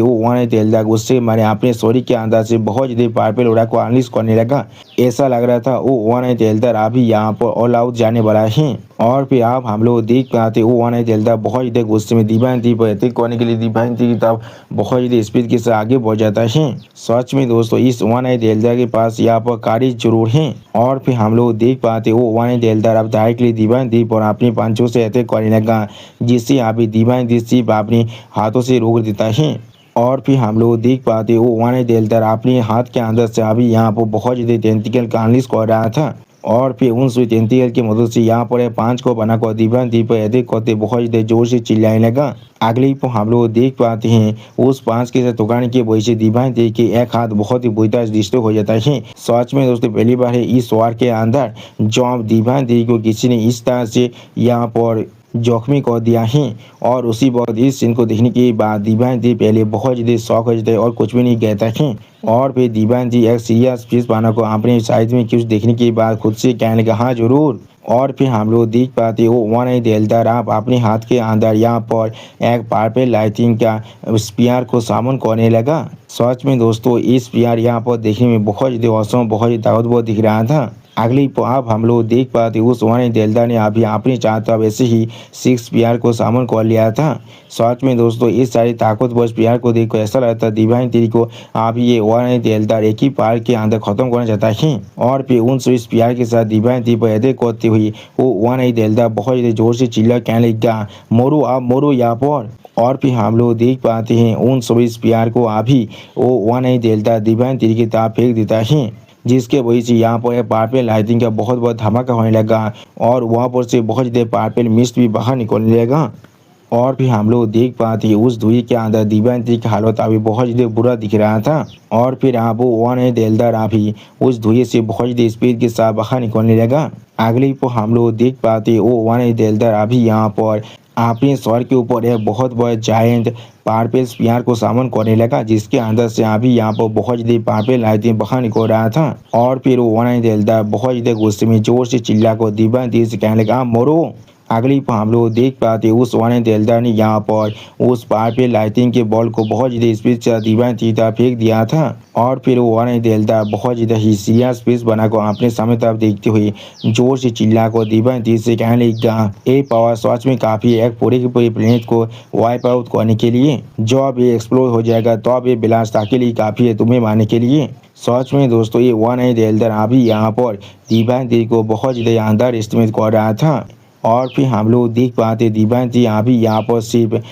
वो वानहित एल्डर गुस्से मारे अपने शरीर के अंदर से बहुत ज़्यादा पर्पल उड़ा को अनलिश करने लगा। ऐसा लग रहा था वो वानहित एल्डर अभी यहाँ पर ऑल आउट जाने वाला है। और फिर आप हम लोग देख पाते वो वानहित एल्डर बहुत ज़्यादा गुस्से में दिव्यांती पर अटैक करने के लिए दिव्यांती की तरफ बहुत ज़्यादा स्पीड के साथ आगे बढ़ जाता है। सच में दोस्तों इस वानहित एल्डर के पास यहाँ पर कारिज जरूर है। और फिर हम लोग देख पाते वो वानहित एल्डर अब डायरेक्टली दिव्यांती पर अपनी पांचों से अटैक करने लगा जिससे अभी दिव्यांती सिर्फ अपनी हाथों से रोक देता है। और फिर हम लोग देख पाते वो वानहित एल्डर अपने हाथ के अंदर से अभी यहाँ पर बहुत ज़्यादा टेंटिकल का अनलिश कर रहा था। और फिर उन सुई टेंटिकल की मदद से यहाँ पर पांच को बनाकर दिव्यांती पर अटैक करते बहुत ज़्यादा जोर से चिल्लाने लगा। अगली पर हम लोग देख पाते हैं उस पांच के साथ टुकड़ाने की वजह से दिव्यांती के एक हाथ बहुत ही बुरी तरह से डिस्टर्ब हो जाता है। सच में दोस्तों पहली बार है इस वार के अंदर जब दिव्यांती को किसी ने इस तरह से यहाँ पर जोखमी कर दिया है। और उसी वक्त इस सीन को देखने के बाद दिव्यांती पहले बहुत ज़्यादा शौक हो जाता है और कुछ भी नहीं कहता है। और फिर दिव्यांती एक सीरियस फीस पाना को अपने साइड में कुछ देखने के बाद खुद से कहने लगा हाँ जरूर। और फिर हम लोग देख पाते वो वानहित एल्डर आप अपने हाथ के अंदर यहाँ पर एक पर्पल लाइटिंग का स्पीयर को सामन करने लगा। सच में दोस्तों इस स्पीयर यहाँ पर देखने में बहुत ज़्यादा औसम बहुत ही ताकतवर दिख रहा था। अगली पर आप हम लोग देख पाते उस वानहित एल्डर ने अभी अपने चाहता वैसे ही 6 स्पीयर को सामन कर लिया था। सच में दोस्तों इस सारी ताकतवर स्पीयर को देखकर ऐसा लगता है दिव्यांती को अभी ये वानहित एल्डर एक ही पार के अंदर खत्म करना चाहता है। और फिर उन सभी स्पीयर के साथ दिव्यांती पर अटैक करते हुए वो वानहित एल्डर बहुत ज़्यादा जोर से चिल्ला कहने लगा मोरो आप मोरो यहाँ पर। और फिर हम लोग देख पाते हैं उन सभी स्पीयर को अभी वो वानहित एल्डर दिव्यांती की तरफ फेंक देता है जिसके वजह से यहाँ पर पर्पल लाइटिंग का बहुत बड़ा धमाका होने लगा और वहाँ पर से बहुत ज़्यादा पर्पल मिस्ट भी बाहर निकलने लगा। और फिर हम लोग देख पाते हैं उस धुएं के अंदर दिव्यांती की हालत अभी बहुत ज़्यादा बुरा दिख रहा था। और फिर वो वन है दिलदार अभी उस धुएं से बहुत ज़्यादा स्पीड के साथ बाहर निकलने लगा। अगली पर हम लोग देख पाते हैं वो वन है दिलदार अभी यहाँ पर अपने सर के ऊपर एक बहुत बड़ा जायंट पार्पल स्पीयर को सामन करने लगा, जिसके अंदर से अभी यहाँ पर बहुत ज़्यादा पार्पल लाइटें बाहर निकल रहा था। और फिर वो वन है दिलदार बहुत ज़्यादा गुस्से में जोर से चिल्ला कर दिव्यांती से कहने लगा मरो। अगली पर हम लोग देख पाते उस वन दिलदार ने यहाँ पर उस पार्पल लाइटिंग के बॉल को बहुत ज़्यादा स्पीड से दिव्यांती तरफ फेंक दिया था। और फिर वो वन दिलदार बहुत ज़्यादा ही सीरियस फेस बनाकर अपने सामने तरफ देखते हुए जोर से चिल्ला कर दिव्यांती से कहने लगा ये पावर सच में काफ़ी है एक पूरे के पूरे प्लेनेट को वाइप आउट करने के लिए। जब ये एक्सप्लोर हो जाएगा तो अब ये विलासता के लिए काफ़ी है तुम्हें मारने के लिए। सच में दोस्तों ये वन दिलदार अभी यहाँ पर दिव्यांती को बहुत ज़्यादा अंदर एस्टिमेट कर रहा था। और फिर हम लोग देख पाते दिव्यांती अभी यहाँ पर सिर्फ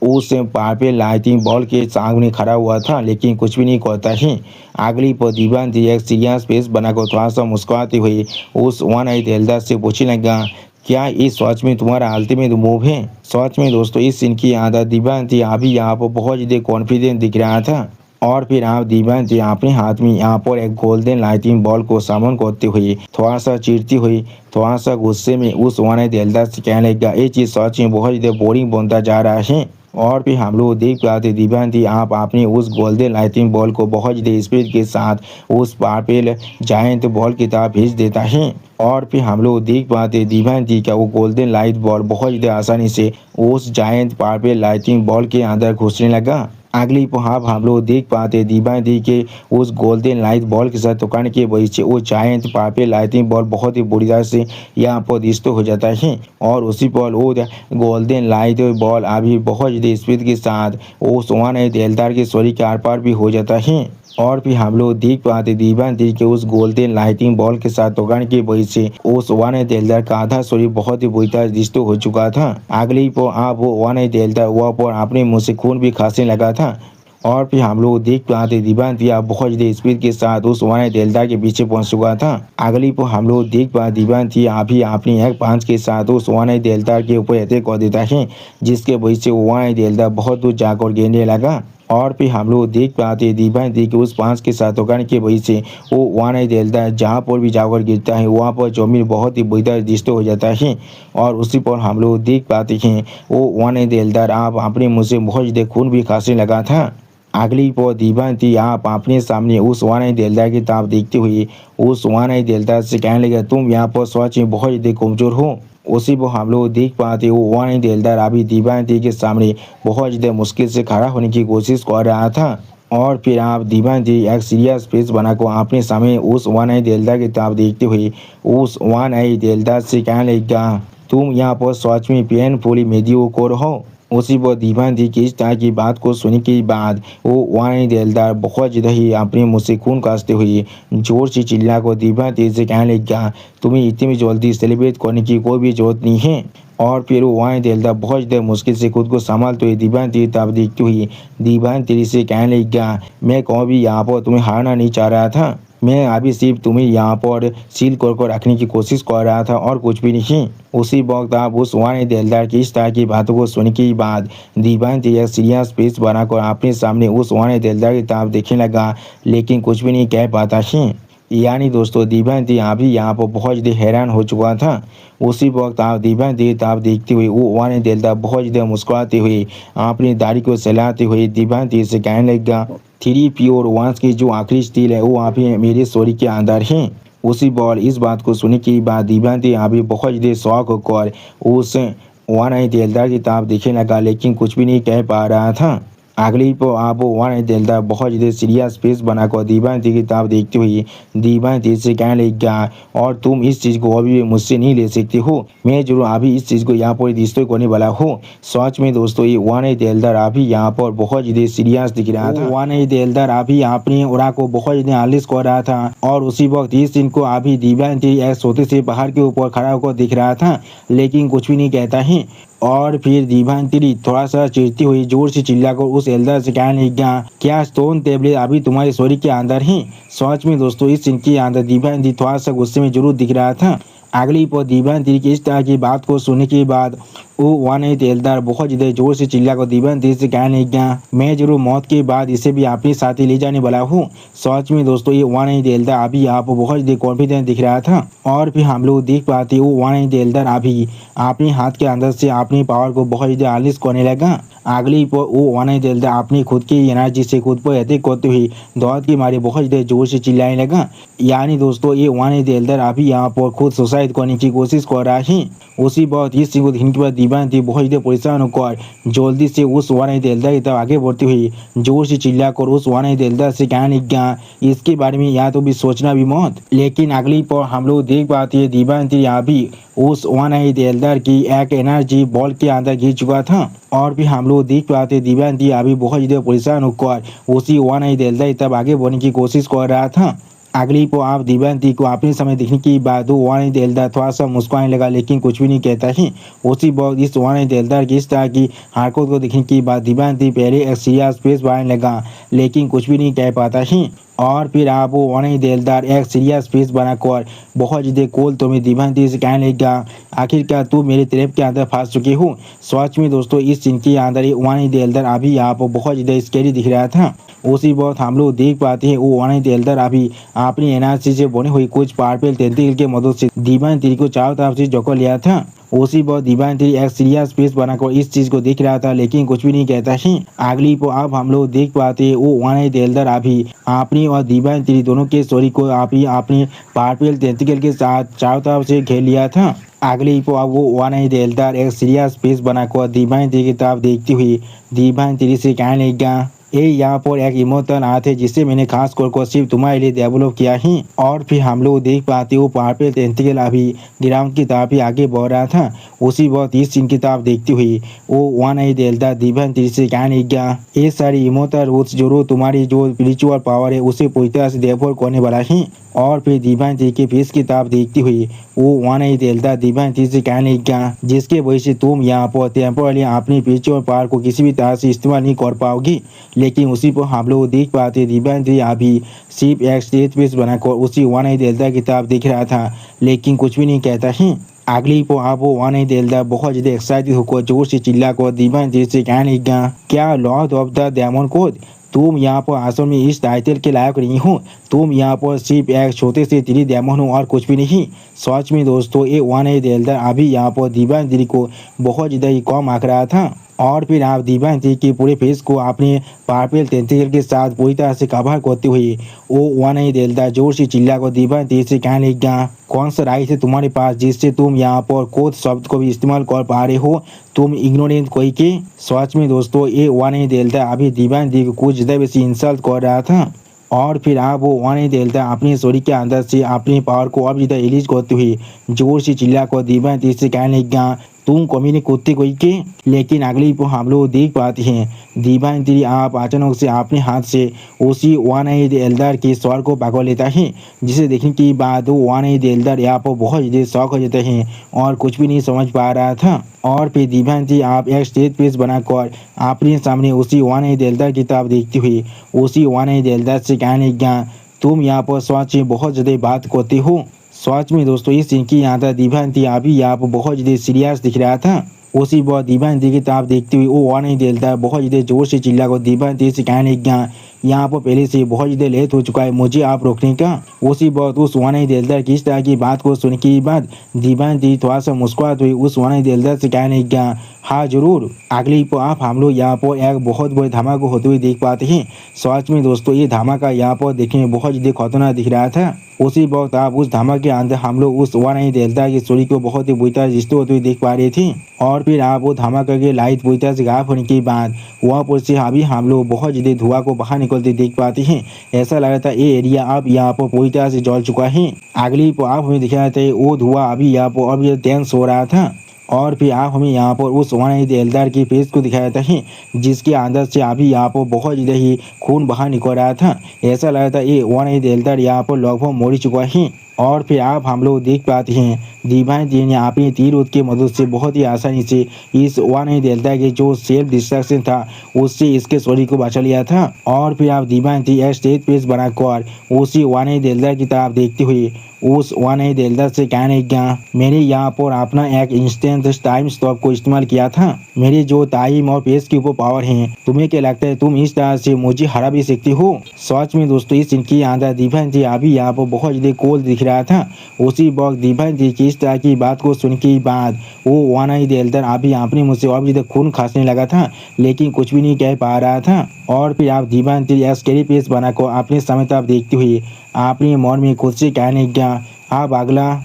उस पार्पल लाइटिंग बॉल के सामने खड़ा हुआ था, लेकिन कुछ भी नहीं करता है। अगली पर दिव्यांती एक सीरियस फेस बनाकर थोड़ा सा मुस्कुराते हुए उस वन आई दिलदार से पूछने लगा क्या इस सच में तुम्हारा अल्टीमेट मूव है। सच में दोस्तों इस सीन की आदत दिव्यांती अभी यहाँ पर बहुत ज़्यादा कॉन्फिडेंट दिख रहा था। और फिर आप दिव्यांती अपने हाथ में यहाँ पर एक गोल्डन लाइटिंग बॉल को सामन करते हुए थोड़ा सा चीरती हुई थोड़ा सा गुस्से में उस वन दिलदार से कहने लगा ये चीज़ सच में बहुत ज़्यादा बोरिंग बनता जा रहा है। और फिर हम लोग देख पाते दिव्यांती आप अपने उस गोल्डन लाइटिंग बॉल को बहुत ज़्यादा स्पीड के साथ उस पार्पल जायंट बॉल की तरफ भेज देता है। और फिर हम लोग देख पाते दिव्यांती का वो गोल्डन लाइट बॉल बहुत ज़्यादा आसानी से उस जायंट पार्पल लाइटिंग बॉल के अंदर घुसने लगा। अगली पहाब हम लोग देख पाते दिव्यांती के उस गोल्डन लाइट बॉल के साथ टकराने के वजह से वो जायंट पार्पल लाइटिंग बॉल बहुत ही बुरी तरह से यहाँ पर डिस्टो हो जाता है। और उसी पर वो गोल्डन लाइट बॉल अभी बहुत ज़्यादा स्पीड के साथ उस वन दिलदार के शरीर के आर पार भी हो जाता है। और फिर हम लोग देख पाते दिव्यांती के उस गोल्डन लाइटिंग बॉल के साथ टकराने की वजह से उस वन दिलदार का आधा शरीर बहुत ही बुरी तरह डिस्टो हो चुका था। अगली पर आप वो वन दिलदार वह पर अपने मुंह से खून भी खांसने लगा था। और फिर हम लोग देख पाते दिव्यांती बहुत ज़्यादा स्पीड के साथ उस वन दिलदार के पीछे पहुंच चुका था। अगली पर हम लोग देख पाते दिव्यांती अभी अपनी एक पांच के साथ उस वन दिलदार के ऊपर अटैक कर देता है, जिसके वजह से वो वन दिलदार बहुत दूर जाकर गिरने लगा। और फिर हम लोग देख पाते दिव्यांती के उस पांच के साथ टकराने की वजह से वो वन दिलदार जहाँ पर भी जाकर गिरता है वहाँ पर जमीन बहुत ही बुरी तरह डिस्टर्ब हो जाता है। और उसी पर हम लोग देख पाते हैं वो वन दिलदार आप अपने मुँह से बहुत ज़्यादा खून भी खांसने लगा था। अगली पर दिव्यांती आप अपने सामने उस वन दिलदार की तरफ देखते हुए उस वन दिलदार से कहने लगा तुम यहाँ पर सच में बहुत ज़्यादा कमजोर हो। उसी को हम लोग देख पाते वो वन दिलदार अभी दिव्यांती के सामने बहुत ज़्यादा मुश्किल से खड़ा होने की कोशिश कर रहा था। और फिर आप दिव्यांती एक सीरियस फेस बनाकर अपने सामने उस वन दिलदार की तरफ देखते हुए उस वन दिलदार से कहने लगा तुम यहाँ पर सच में पेनफुली मेडियोकर हो। उसी पर दिव्यांती की इस तरह की बात को सुनने के बाद वो वन दिलदार बहुत ज़्यादा ही अपने मुँह से खून कांसते हुए जोर से चिल्ला कर दिव्यांती से कहने लगा तुम्हें इतनी जल्दी सेलिब्रेट करने की कोई भी जरूरत नहीं है। और फिर वो वन दिलदार बहुत ज़्यादा मुश्किल से खुद को संभालते हुए दिव्यांती तरफ देखते हुए दिव्यांती से कहने लगा मैं कभी भी यहाँ पर तुम्हें हारना नहीं चाह रहा था, मैं अभी सिर्फ तुम्हें यहाँ पर सील कर रखने की कोशिश कर रहा था और कुछ भी नहीं। उसी वक्त आप उस वन दिलदार की इस तरह की बातों को सुनने के बाद दिव्यांती एक सीरियस फेस बनाकर अपने सामने उस वन दिलदार की तरफ देखने लगा, लेकिन कुछ भी नहीं कह पाता है। यानी दोस्तों दिव्यांती अभी यहाँ पर बहुत ज़्यादा हैरान हो चुका था। उसी वक्त आप दिव्यांती की तरफ देखते हुए वो वन दिलदार बहुत ज़्यादा मुस्कुराते हुए अपनी दाढ़ी को सहलाते हुए दिव्यांती से कहने लगा थ्री प्योर वंस की जो आखिरी स्टील है वो अभी मेरे शरीर के अंदर है। उसी बॉल इस बात को सुनने के बाद दिव्यांती अभी बहुत ज़्यादा शौक होकर उस वन दिलदार की तरफ देखने लगा, लेकिन कुछ भी नहीं कह पा रहा था। अगली पर आप वन दिलदार बहुत ज़्यादा सीरियस फेस बनाकर दिव्यांती की तरफ देखते हुए दिव्यांती से कहने लगा और तुम इस चीज़ को अभी मुझसे नहीं ले सकते हो, मैं जरूर अभी इस चीज़ को यहाँ पर डिस्ट्रॉय करने वाला हूँ। सच में दोस्तों ये वन दिलदार अभी यहाँ पर बहुत ज़्यादा सीरियस दिख रहा था। वन दिलदार अभी अपनी उड़ा को बहुत ज़्यादा आलिश कर रहा था। और उसी वक्त इस सीन को अभी दिव्यांती एक सोते से पहाड़ के ऊपर खड़ा होकर दिख रहा था, लेकिन कुछ भी नहीं कहता है। और फिर दिव्यांती थोड़ा सा चिढ़ती हुई जोर से चिल्लाकर उस एल्डर से कहने लगा क्या स्टोन टेबलेट अभी तुम्हारे शरीर के अंदर है। सच में दोस्तों इस सीन के अंदर दिव्यांती थोड़ा सा गुस्से में जरूर दिख रहा था। अगली पर दीवानती की इस तरह की बात को सुनने के बाद वो वानी तेलदार बहुत ज़्यादा जोर से चिल्ला कर दीवानती से कहने लगा, मैं जरूर मौत के बाद इसे भी अपने साथ ही ले जाने वाला हूँ। सच में दोस्तों ये वानी तेलदार अभी आप बहुत ज़्यादा कॉन्फिडेंट दिख रहा था और फिर हम लोग देख पाते वो वानी तेलदार अभी अपने हाथ के अंदर से अपनी पावर को बहुत ज़्यादा अनलिश करने लगा। अगली पर वो वानी तेलदार अपनी खुद की एनर्जी से खुद पर अटैक करते हुए दौड़ के मारे बहुत ज़्यादा जोर से चिल्लाने लगा। यानी दोस्तों ये वानी तेलदार अभी यहाँ पर खुद सुसाइड करने की कोशिश कर रहा है। उसी बात इस चीज को देखने के बाद दीवानती बहुत ज़्यादा परेशान होकर जल्दी से उस वानी तेलदार की तरफ आगे बढ़ती हुई जोर से चिल्लाकर उस वानी तेलदार से कहने लगा, इसके बारे में या तो भी सोचना भी मत। लेकिन अगली पर हम लोग देख पाते हैं दीवानती यहाँ भी उस वानी तेलदार की एक एनर्जी बॉल के अंदर गिर चुका था और भी हम लोग देख पाते दीवानती अभी बहुत ज़्यादा परेशान होकर उसी वानी तेलदार की तरफ आगे बढ़ने की कोशिश कर रहा था। अगली को आप दीवानती को अपने समय देखने के बाद वो वानी तेलदार थोड़ा सा मुस्कुराने लगा लेकिन कुछ भी नहीं कहता है। उसी वक्त इस वानी तेलदार की इस तरह की हरकत को देखने के बाद दीवानती पहले एक सीरियस फेस बनाने लगा लेकिन कुछ भी नहीं कह पाता है। और फिर आप वो वानी तेलदार एक सीरियस फेस बनाकर बहुत ज़्यादा कोल तो मैं दीवानती से कहने लगा, आखिरकार तू मेरे ट्रैप के अंदर फंस चुकी हूँ। सच में दोस्तों इस सीन के अंदर ये वानी तेलदार अभी आप बहुत ज़्यादा स्कैरी दिख रहा था। उसी वक्त हम लोग देख पाते हैं वो वानी तेलदार अभी अपनी एनर्जी से बनी हुई कुछ पार्पल तेंतुल के मदद से दीवानती को चारों तरफ से जकड़ लिया था। उसी वक्त दीवानती एक सीरियस फेस बनाकर इस चीज को देख रहा था लेकिन कुछ भी नहीं कहता है। अगली को अब हम लोग देख पाते हैं वो वानी तेलदार अभी अपनी और दीवानती दोनों के स्टोरी को अभी अपनी पार्पल तेंतुल के साथ चारों तरफ से घेर लिया था। अगली को अब वो वानी तेलदार एक सीरियस फेस बनाकर दीवानती की तरफ देखती हुई दीवानती से कहने लगा, ये यहाँ पर एक इमोटन आर्ट है जिसे मैंने खास कर सिर्फ तुम्हारे लिए डेवलप किया है। और फिर हम लोग देख पाते वो पार्पल तेंतुल अभी ग्राउंड की तरफ ही आगे बढ़ रहा था। उसी वक्त इस सीन की तरफ देखती हुई वो वानी तेलदार दीवानती से कहने लगा, ये सारी इमोटल रूट्स जरूर तुम्हारी जो स्पिरिचुअल पावर है उसे पूरी तरह से डेवलप करने वाला है। और फिर दीवानती के फेस की तरफ देखती हुई वो वानी तेलदार दीवानती से कहने लगा, जिसके वजह से तुम यहाँ पर टेम्पोरली अपनी स्पिरिचुअल पावर को किसी भी तरह से इस्तेमाल नहीं कर पाओगी। लेकिन उसी पर हम लोग देख पाते दीवानती अभी सिर्फ एक स्टेज पेस बनाकर उसी वानी तेलदार की तरफ देख रहा था लेकिन कुछ भी नहीं कहता है। अगली को आप वो वानी तेलदार बहुत ज़्यादा एक्साइटेड होकर जोर से चिल्लाकर दीवानती से कहने लगा, क्या Lord of the diamond code, तुम यहाँ पर असल में इस टाइटल के लायक नहीं हो। तुम यहाँ पर सिर्फ एक छोटे से तीरी डायमंड हो और कुछ भी नहीं। सच में दोस्तों ये वानी तेलदार अभी यहाँ पर दीवानती को बहुत ज़्यादा ही कम आंक रहा था। और फिर आप दीवानती के पूरे फेस को अपने पार्पल तेंतुल के साथ पूरी तरह से कवर करते हुए वो वानी तेलदार जोर से चिल्लाकर दीवानती से कहने लगा, कौन सा राइट है तुम्हारे पास जिससे तुम यहाँ पर कोड शब्द को भी इस्तेमाल कर पा रहे हो, तुम इग्नोरेंट कोई के। सच में दोस्तों ये वानी तेलदार अभी दीवानती को कुछ ज़्यादा बेसी इंसल्ट कर रहा था। और फिर आप वो वानी तेलदार अपने शरीर के अंदर से अपनी पावर को अब ज़्यादा रिलीज करते हुए जोर से चिल्लाकर दीवानती से कहने लगा, तुम कमी नहीं कुत्ते कोई के। लेकिन अगली को हम लोग देख पाते हैं दीवानती आप अचानक से अपने हाथ से उसी वानी तेलदार के स्वर को पकड़ लेता है, जिसे देखने के बाद वो वानी तेलदार यहाँ पर बहुत ज़्यादा शौक हो जाते हैं और कुछ भी नहीं समझ पा रहा था। और फिर दीवानती आप एक स्टेज पेस बनाकर अपने सामने उसी वानी तेलदार की तरफ देखती हुई उसी वानी तेलदार से कहने लगा, तुम यहाँ पर सच में बहुत ज़्यादा बात करते हो। सच में दोस्तों इस सीन की यहाँ दीवानती अभी यहाँ पर बहुत ज़्यादा सीरियस दिख रहा था। उसी वक्त दीवानती की तरफ देखते हुए वो वानी तेलदार बहुत ज़्यादा जोर से चिल्लाकर दीवानती से कहने लगा, यहाँ पर पहले से बहुत ज़्यादा लेट हो चुका है, मुझे आप रोकने का। उसी वक्त उस वानी तेलदार की इस तरह की बात को सुनने के बाद दीवानती थोड़ा सा मुस्कुराते हुए उस वानी तेलदार से कहने लगा, हाँ जरूर। अगली पर आप हम लोग यहाँ पर एक बहुत बड़े धमाका होते हुए देख पाते हैं। सच में दोस्तों ये धमाका यहाँ पर देखने में बहुत ज़्यादा खतरनाक दिख रहा था। उसी वक्त आप उस धमाके के अंदर हम लोग उस वानी तेलदार की स्टोरी को बहुत ही बुरी तरह रिश्ते होते हुए देख पा रहे थे। और फिर आप वो धमाका के लाइट बुरी तरह से गायब होने के बाद वहाँ पर से अभी हम लोग बहुत ज़्यादा धुआं को बाहर निकलते देख पाते हैं। ऐसा लग रहा था ये एरिया अब यहाँ पर पूरी तरह से जल चुका है। अगली पर आप हमें दिखाया था वो धुआं अभी यहाँ पर अभी डेंस हो रहा था। और फिर आप हमें यहाँ पर उस वानी तेलदार के फेस को दिखाया था है, जिसके अंदर से अभी यहाँ पर बहुत ज़्यादा ही खून बाहर निकल रहा था। ऐसा लग रहा था ये वानी तेलदार यहाँ पर लगभग मर चुका है। और फिर आप हम लोग देख पाते हैं दीवान जी ने अपनी तीर के मदद से बहुत ही आसानी से इस वान देलता के जो सेल्फ डिस्ट्रक्शन था उससे इसके शरीर को बचा लिया था। और फिर आप दीवान जी स्टेज पेज बनाकर उसी वान देलता की तरफ देखते हुए उस वान देलता से कहने लगा, मैंने यहाँ पर अपना एक इंस्टेंट टाइम स्टॉप को इस्तेमाल किया था। मेरी जो टाइम और पेस की ऊपर पावर है, तुम्हें क्या लगता है तुम इस तरह से मुझे हरा भी सकती हो? सच में दोस्तों इस इनकी अंदर दीवान जी अभी यहाँ पर बहुत ज्यादा कोल दिख रहा था। उसी वक्त दीवान जी की इस तरह की बात को सुन के बाद वो वान देलता अभी अपने मुँह से और भी ज्यादा खून खांसने लगा था, लेकिन कुछ भी नहीं कह पा रहा था। और फिर आप दीवान जी स्केरी पेस बनाकर अपने समय तरफ देखते हुए अपने मन में खुद से कहने लगा, अब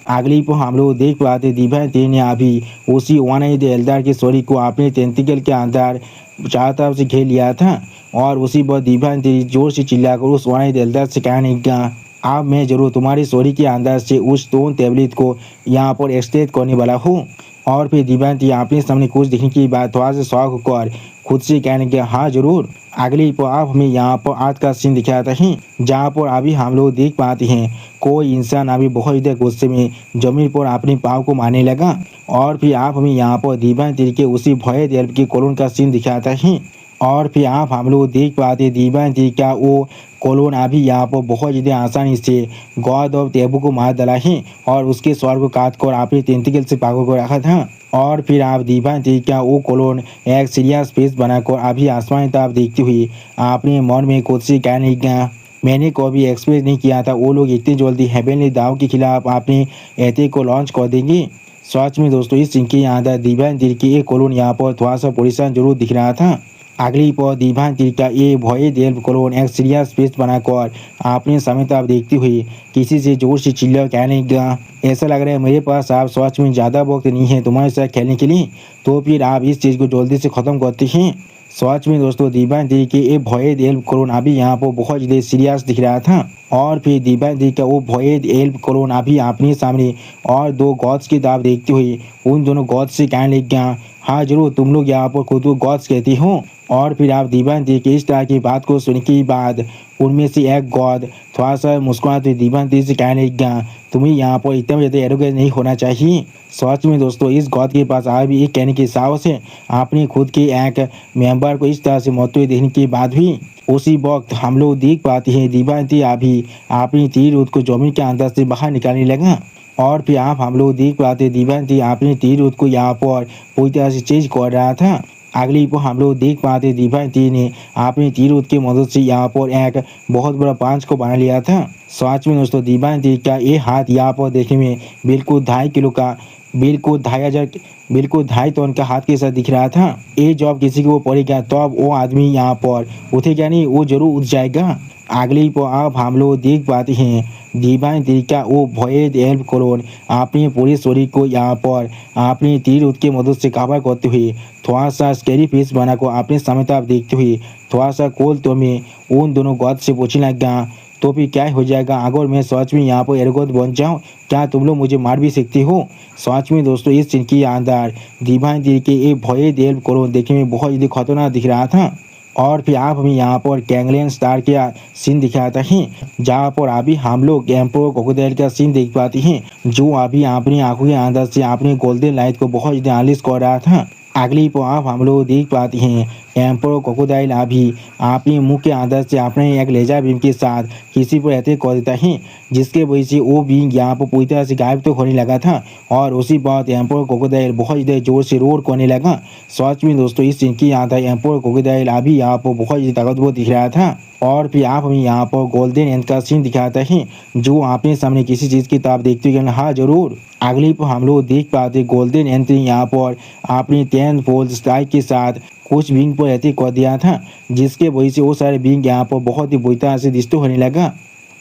अगली को हम लोग देख पाते दीवान जी ने अभी उसी वान देलदार के शरीर को अपने टेंटिकल के अंदर चारों तरफ से घेर लिया था। और उसी पर दीवान जी जोर से चिल्लाकर उस वान देलदार से कहने लगा, अब मैं जरूर तुम्हारी शरीर के अंदर से उस स्टोन टैबलेट को यहाँ पर एक्सट्रैक्ट करने वाला हूँ। और फिर दीवान जी अपने सामने कुछ देखने की बात थोड़ा सा शौक होकर खुद से कहने लगा, हाँ जरूर। अगली पर आप हमें यहाँ पर आज का सीन दिखाता है जहाँ पर अभी हम लोग देख पाते हैं कोई इंसान अभी बहुत ज़्यादा गुस्से में जमीन पर अपने पाँव को मारने लगा। और फिर आप हमें यहाँ पर दीवान जी के उसी भय देव की कॉलोन का सीन दिखाता है। और फिर आप हम लोग देख पाते दीवान जी का वो कॉलोन अभी यहाँ पर बहुत ज़्यादा आसानी से गॉड ऑफ टेबू को मार डाला है और उसके स्वर को काट कर अपने टेंटिकल से पागो को रखा था। और फिर आप दीवान जी का वो कॉलोन एक सीरियस फेस बनाकर अभी आसमान तरफ देखते हुए अपने मन में खुद से कहने लगा, मैंने कभी एक्सपेक्ट नहीं किया था वो लोग इतनी जल्दी हेवनली दाव के खिलाफ अपने एथे को लॉन्च कर देंगे। सच में दोस्तों इस सीन के अंदर दीवान जी की एक कॉलोन यहाँ पर थोड़ा सा परेशान जरूर दिख रहा था। अगली पर दीवान जी का ये भय देव कॉलोन एक सीरियस फेस बनाकर अपने समय तरफ देखते हुए किसी से जोर से चिल्ला कहने लगा, ऐसा लग रहा है मेरे पास आप सच में ज़्यादा वक्त नहीं है तुम्हारे साथ खेलने के लिए, तो फिर आप इस चीज़ को जल्दी से ख़त्म करते हैं। सच में दोस्तों दीवान जी के ये भय एल्फ कॉलोन अभी यहाँ पर बहुत ज़्यादा सीरियस दिख रहा था। और फिर दीवान जी का वो भय एल्फ कॉलोन अभी अपने सामने और दो गॉड्स की तरफ देखते हुए उन दोनों गॉड्स से कहने लग गया, हाँ जरूर तुम लोग यहाँ पर खुद को गॉड्स कहती हो। और फिर आप दीवान जी की इस तरह की बात को सुनने के बाद उनमें से एक गॉड थोड़ा सा मुस्कुराते दीवान जी से कहने लग गया, तुम्हें यहाँ पर इतना ज़्यादा एरोगेंस नहीं होना चाहिए। सच में दोस्तों इस गॉड के पास आज भी एक कहने की साहस है, आपने खुद के एक मेंबर को इस तरह से मरते हुए देखने के बाद भी। उसी वक्त हम लोग देख पाते हैं दीवान जी अभी अपनी तीर को जमीन के अंदर से बाहर निकालने लगा। और फिर आप हम लोग देख पाते दीवान जी अपनी तीर को यहाँ पर पूरी तरह से चेंज कर रहा था। अगली को हम लोग देख पाते दीवान जी ने अपनी तीर की मदद से यहाँ पर एक बहुत बड़ा पांच को बना लिया था। सच में दोस्तों दीवान जी का ये हाथ यहाँ पर देखने में बिल्कुल 2.5 किलो का बिल्कुल 2.5 टन का हाथ के साथ दिख रहा था। ये जब किसी को पड़ेगा तो अब वो आदमी यहाँ पर उठेगा नहीं, वो जरूर उठ जाएगा। अगली पर अब हम लोग देख पाते हैं दीवान जी का वो भय एल्फ कॉलोन अपने पूरे शरीर को यहाँ पर अपनी तीर की मदद से कवर करते हुए थोड़ा सा स्केरी फेस बनाकर अपने सामने तरफ देखते हुए थोड़ा सा कोल तो में उन दोनों गॉड से पूछने लगा, तो फिर क्या हो जाएगा अगर मैं सच में यहाँ पर एरोगोत बन जाऊँ, क्या तुम लोग मुझे मार भी सकते हो? सच में दोस्तों इस सीन के अंदर दीवान जी के ये भय एल्फ कॉलोन देखने में बहुत ज़्यादा खतरनाक दिख रहा था। और फिर आप हमें यहाँ पर कैंगलियन स्टार का सीन दिखाता है जहाँ पर अभी हम लोग एम्पोर क्रोकोडाइल का सीन देख पाते हैं जो अभी अपनी आंखों के अंदर से अपने गोल्डन लाइट को बहुत ज़्यादा एनालिस कर रहा था। अगली पर आप हम लोग देख पाते हैं एम्पोर क्रोकोडाइल अभी अपने मुंह के अंदर से अपने एक लेजर बीम के साथ किसी पर अटैक कर देता है, जिसके वजह से वो बीम यहाँ पर पूरी तरह से गायब तो होने लगा था। और उसी बात एम्पोर क्रोकोडाइल बहुत ज़्यादा जोर से रोर करने लगा। सच में दोस्तों इस सीन की आता है एम्पोर क्रोकोडाइल अभी यहाँ पर बहुत ज़्यादा ताकतवर दिख रहा था। और फिर आप हमें यहाँ पर गोल्डन एंड का सीन दिखाता है जो अपने सामने किसी चीज़ की तरफ देखते हुए, हाँ जरूर। अगली पर हम लोग देख पाते गोल्डन एंट्री यहाँ पर अपनी 10 फोल्ड स्ट्राइक के साथ कुछ विंग पर अटैक कर दिया था, जिसके वजह से वो सारे विंग यहाँ पर बहुत ही बुरी तरह से डिस्ट्रॉय होने लगा।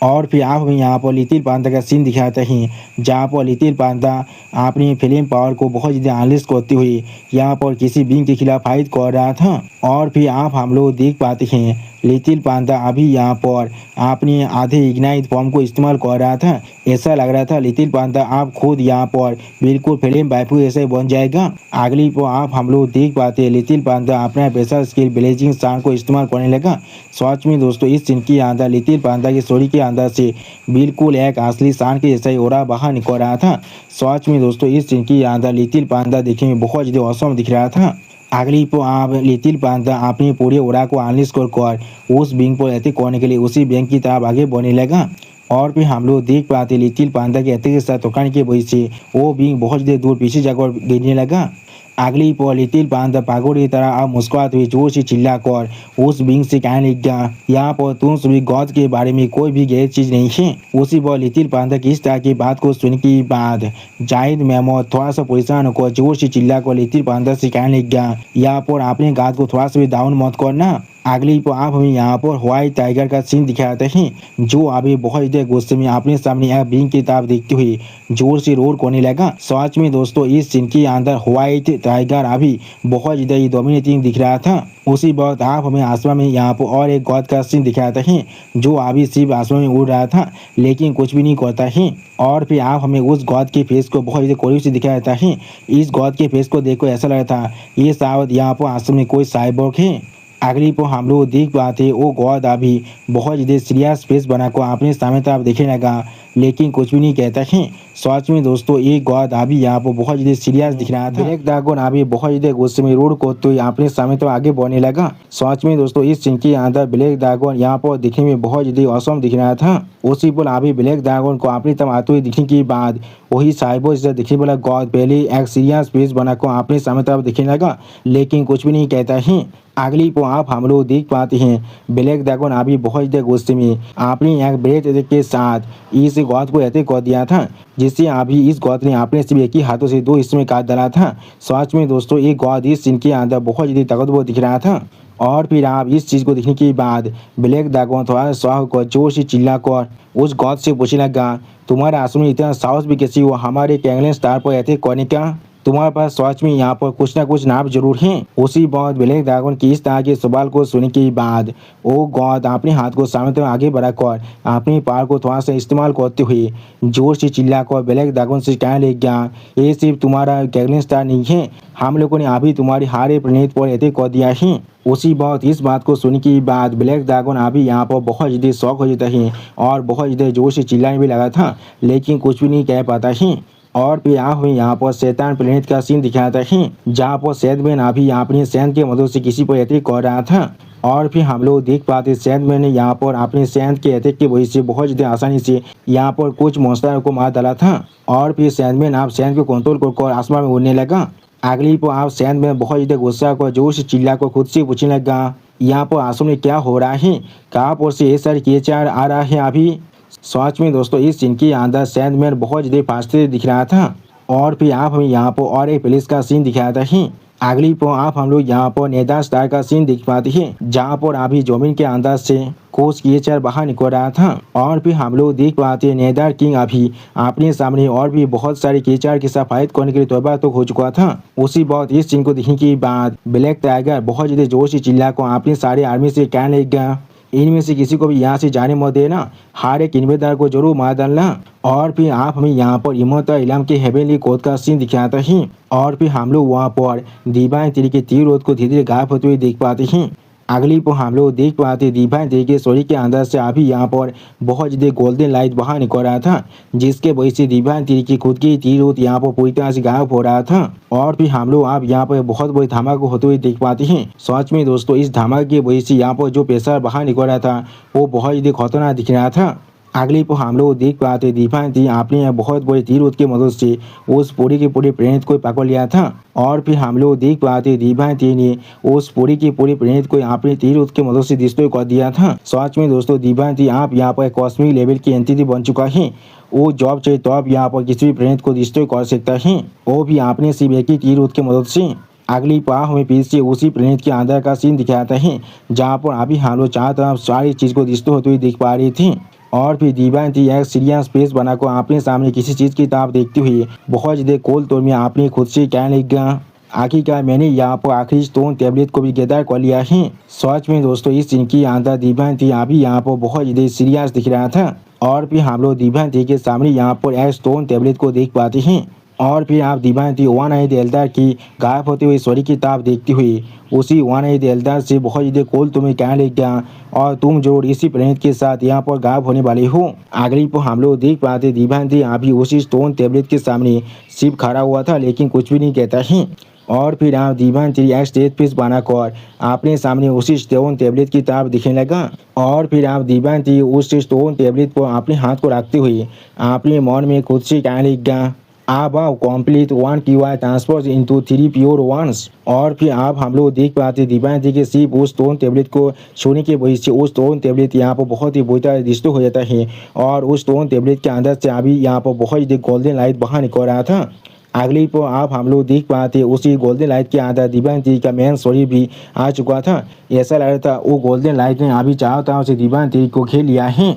और फिर आप हमें यहाँ पर लिटिल पांडा का सीन दिखाते हैं जहाँ पर लिटिल पांडा अपनी फिल्म पावर को बहुत ज़्यादा एनालिस करते हुए यहाँ पर किसी विंग के खिलाफ फाइट कर रहा था। और फिर आप हम लोग देख पाते हैं लिटिल पांडा अभी यहाँ पर अपने आधे इग्नाइट फॉर्म को इस्तेमाल कर रहा था। ऐसा लग रहा था लिटिल पांडा आप खुद यहाँ पर बिल्कुल फिल्म बाइफू ऐसे बन जाएगा। अगली पर आप हम लोग देख पाते हैं लिटिल पांडा अपना स्पेशल स्किल ब्लेजिंग स्टार को इस्तेमाल करने लगा। सच में दोस्तों इस सीन के अंदर लिटिल पांडा के शरीर के अंदर से बिल्कुल एक असली शान के जैसा ही ओरा बाहर निकल रहा था। सच में दोस्तों इस सीन के अंदर लिटिल पांडा देखने में बहुत ज़्यादा औसम दिख रहा था। अगली पो आप लिटिल पांडा अपनी पूरी ओरा को अनलिस्ट कर उस बिंग पर अटैक करने के लिए उसी बैंक की तरफ आगे बढ़ने लगा। और फिर हम लोग देख पाते लिटिल पांडा के अटैक के साथ टकराने की वजह से वो बिंग बहुत देर दूर पीछे जाकर गिरने लगा। अगली पल लिटिल पांडा पागल की तरह अब मुस्कुराते हुए जोर से चिल्लाकर उस बिंग से कहने लग गया, यहाँ पर तुम सभी गॉड के बारे में कोई भी गलत चीज नहीं है। उसी पर लिटिल पांडा की इस तरह की बात को सुनने के बाद जाहिद मेहमूद थोड़ा सा परेशान होकर जोर से चिल्लाकर लिटिल पांडा से कहने लग गया, यहाँ पर अपने गाद को थोड़ा सा भी डाउन मत करना। अगली पर आप हमें यहाँ पर व्हाइट टाइगर का सीन दिखाते हैं जो अभी बहुत ज़्यादा गुस्से में अपने सामने एक बिंग की तरफ देखते हुए जोर से रोर करने लगा। सच में दोस्तों इस सीन के अंदर व्हाइट टाइगर अभी बहुत ज़्यादा ही डोमिनेटिंग दिख रहा था। उसी वक्त आप हमें आसमान में यहाँ पर और एक गॉड का सीन दिखाते हैं जो अभी सिर्फ आसमान में उड़ रहा था लेकिन कुछ भी नहीं करता है। और फिर आप हमें उस गॉड के फेस को बहुत ज़्यादा करीब से दिखाया जाता है। इस गॉड के फेस को देखकर ऐसा लगा था ये शायद यहाँ पर आसमान में कोई साइबोर्ग है। अगली पर हम लोग देख पाते वो गॉड अभी बहुत ज़्यादा सीरियस फेस बनाकर अपने सामने तरफ देखने लगा लेकिन कुछ भी नहीं कहता है। सच में दोस्तों एक गॉड अभी यहाँ पर बहुत ज़्यादा सीरियस दिख रहा था। ब्लैक ड्रैगन अभी बहुत ज़्यादा गुस्से में रोड को तो अपने सामने तो आगे बढ़ने लगा। सच में दोस्तों इस सीन के अंदर ब्लैक ड्रैगन यहाँ पर दिखने में बहुत ज़्यादा औसम दिख रहा था। उसी पर अभी ब्लैक ड्रैगन को अपनी तरफ आते हुए दिखने के बाद वही साइबो से दिखने वाला गॉड पहले एक सीरियस फेस बनाकर अपने सामने तरफ दिखने लगा लेकिन कुछ भी नहीं कहता है। अगली पर आप हम लोग देख पाते हैं ब्लैक ड्रैगन अभी बहुत ज़्यादा गुस्से में अपनी एक ब्रेड अटैक के साथ इस गॉड को अटैक कर दिया था जिससे अभी इस गॉड ने अपने सिर्फ एक ही हाथों से दो हिस्सों में काट डाला था। सच में दोस्तों एक गॉड इस सीन के अंदर बहुत ज़्यादा ताकतवर दिख रहा था। और फिर आप इस चीज़ को देखने के बाद ब्लैक ड्रैगन थोड़ा सा होकर जोर से चिल्लाकर उस गॉड से पूछने लगा, तुम्हारा आसमान में इतना साहस भी कैसी हुआ हमारे कैंगलन स्टार पर अटैक करने का? तुम्हारे पास सच में यहाँ पर कुछ ना कुछ नाम जरूर है। उसी बात ब्लैक ड्रैगन की इस तरह के सवाल को सुनने के बाद वो गॉड अपने हाथ को सामने तो आगे बढ़ाकर अपनी पावर को थोड़ा सा इस्तेमाल करते हुए जोर से चिल्लाकर ब्लैक ड्रैगन से कहने लग गया, ये सिर्फ तुम्हारा कैंगलन स्टार नहीं है, हम लोगों ने अभी तुम्हारी हारे प्लेनेट पर अटैक कर दिया है। उसी बात इस बात को सुनने के बाद ब्लैक ड्रैगन अभी यहाँ पर बहुत ज़्यादा शौक हो जाता है और बहुत ज़्यादा जोर से चिल्लाने भी लगा था लेकिन कुछ भी नहीं कह पाता है। और फिर आप हमें यहाँ पर शैतान प्लेनेट का सीन दिखाता है जहाँ पर सैदमैन अभी अपनी सैन के मदद से किसी पर अटैक कर रहा था। और फिर हम लोग देख पाते सैदमैन ने यहाँ पर अपने सैन के अटैक की वजह से बहुत ज़्यादा आसानी से यहाँ पर कुछ मॉन्स्टर को मार डाला था। और फिर सैदमैन आप सैन को कंट्रोल कर आसमान में उड़ने लगा। अगली पर आप सैदमैन बहुत ज़्यादा गुस्सा कर जोर से चिल्ला कर खुद से पूछने लगा, यहाँ पर आसमान में क्या हो रहा है, कहाँ पर से ये सारे कीचड़ आ रहा है अभी? सच में दोस्तों इस सीन के अंदर सैंडमैन बहुत ज़्यादा फास्ते दिख रहा था। और फिर आप हमें यहाँ पर और एक पुलिस का सीन दिखाता है। अगली पर आप हम लोग यहाँ पर नेदा स्टार का सीन देख पाते हैं जहाँ पर अभी जमीन के अंदर से कुछ कीचड़ बाहर निकल रहा था। और फिर हम लोग देख पाते हैं नेदर किंग अभी अपने सामने और भी बहुत सारे कीचड़ की सफायत करने के लिए तौबा तो हो चुका था। उसी बात इस सीन को देखने के बाद ब्लैक टाइगर बहुत ज़्यादा जोर से चिल्ला कर अपनी सारी आर्मी से कहने लग गया, इनमें से किसी को भी यहाँ से जाने मत देना, हर एक इन्वेदार को जरूर मार डालना। और फिर आप हमें यहाँ पर इमोता इलाम के हेवेनली कोड का सीन दिखाता है। और फिर हम लोग वहाँ पर डिवाइन तरीके तीर रोड को धीरे धीरे गायब होते हुए देख पाते हैं। अगली पर हम लोग देख पाते डिवाइन तरीके सोरी के अंदर से अभी यहाँ पर बहुत ज़्यादा गोल्डन लाइट बाहर निकल रहा था जिसके वजह से डिवाइन तरीके खुद की तीर रोड यहाँ पर पूरी तरह से गायब हो रहा था। और फिर हम लोग आप यहाँ पर बहुत बड़ी धमाका होते हुए देख पाते हैं। सच में दोस्तों इस धमाके की वजह से यहाँ पर जो प्रेशर बाहर निकल रहा था वो बहुत ज़्यादा खतरनाक दिख रहा था। अगली पर हम लोग देख पाते डिवाइन थी आपने बहुत बड़े तीर की मदद से उस पूरी के पूरी प्लेनेट को पकड़ लिया था। और फिर हम लोग देख पाते डिवाइन थी ने उस पूरी की पूरी प्लेनेट को अपने तीर की मदद से डिस्ट्रॉय कर दिया था। सच में दोस्तों डिवाइन थी आप यहाँ पर कॉस्मिक लेवल की एंटिटी बन चुका है। वो जॉब चाहिए तो आप यहाँ पर किसी भी प्लेनेट को डिस्ट्रॉय कर सकता है, वो भी आपने सिर्फ एक ही तीर की मदद से। अगली पार हमें फिर से उसी प्लेनेट के अंदर का सीन दिखाता है जहाँ पर अभी हम लोग चारों तरफ सारी चीज़ को डिस्ट्रॉय होते हुए देख पा रही थी। और फिर डिवाइन थी एक सीरियस स्पेस बनाकर अपने सामने किसी चीज़ की तरफ देखते हुए बहुत ज़्यादा कोल तौर में आपने खुद से कहने लग गया, आखिरकार मैंने यहाँ पर आखिरी स्टोन टैबलेट को भी गैदर कर लिया है। सच में दोस्तों इस सीन के अंदर डिवाइन थी अभी यहाँ पर बहुत ज़्यादा सीरियस दिख रहा था। और फिर हम लोग डिवाइन थी के सामने यहाँ पर एक स्टोन टैबलेट को देख पाते हैं। और फिर आप दीवानती वन आई एल्डर की गायब होते हुए स्टोरी की किताब देखती हुई उसी वन आई एल्डर से बहुत ज़्यादा कॉल तुम्हें क्या ले गया और तुम जरूर इसी प्लेनेट के साथ यहाँ पर गायब होने वाले हो। अगली पर हम लोग देख पाते दीवानती अभी उसी स्टोन टेबलेट के सामने शिव खड़ा हुआ था लेकिन कुछ भी नहीं कहता है। और फिर आप दीवानती एक स्टेज पीस बनाकर अपने सामने उसी स्टोन टेबलेट की किताब दिखने लगा। और फिर आप दीवानती उस स्टोन टेबलेट पर अपने हाथ को रखते हुए अपने मन में खुद से क्या लिख गया, आप कंप्लीट वन की Y transfer into three pure ones. और फिर आप हम लोग देख पाते दीवानती के सिर्फ उस स्टोन टेबलेट को छूने की वजह से उस स्टोन टेबलेट यहाँ पर बहुत ही बुरा डिस्ट्रॉय हो जाता है और उस स्टोन टेबलेट के अंदर से अभी यहाँ पर बहुत ही गोल्डन लाइट बाहर निकल रहा था। अगली पर आप हम लोग देख पाते उसी गोल्डन लाइट के अंदर दीवानती का मेन स्टोरी भी आ चुका था। ऐसा लग रहा था वो गोल्डन लाइट ने अभी चारों तरह से दीवानती को घेर लिया है।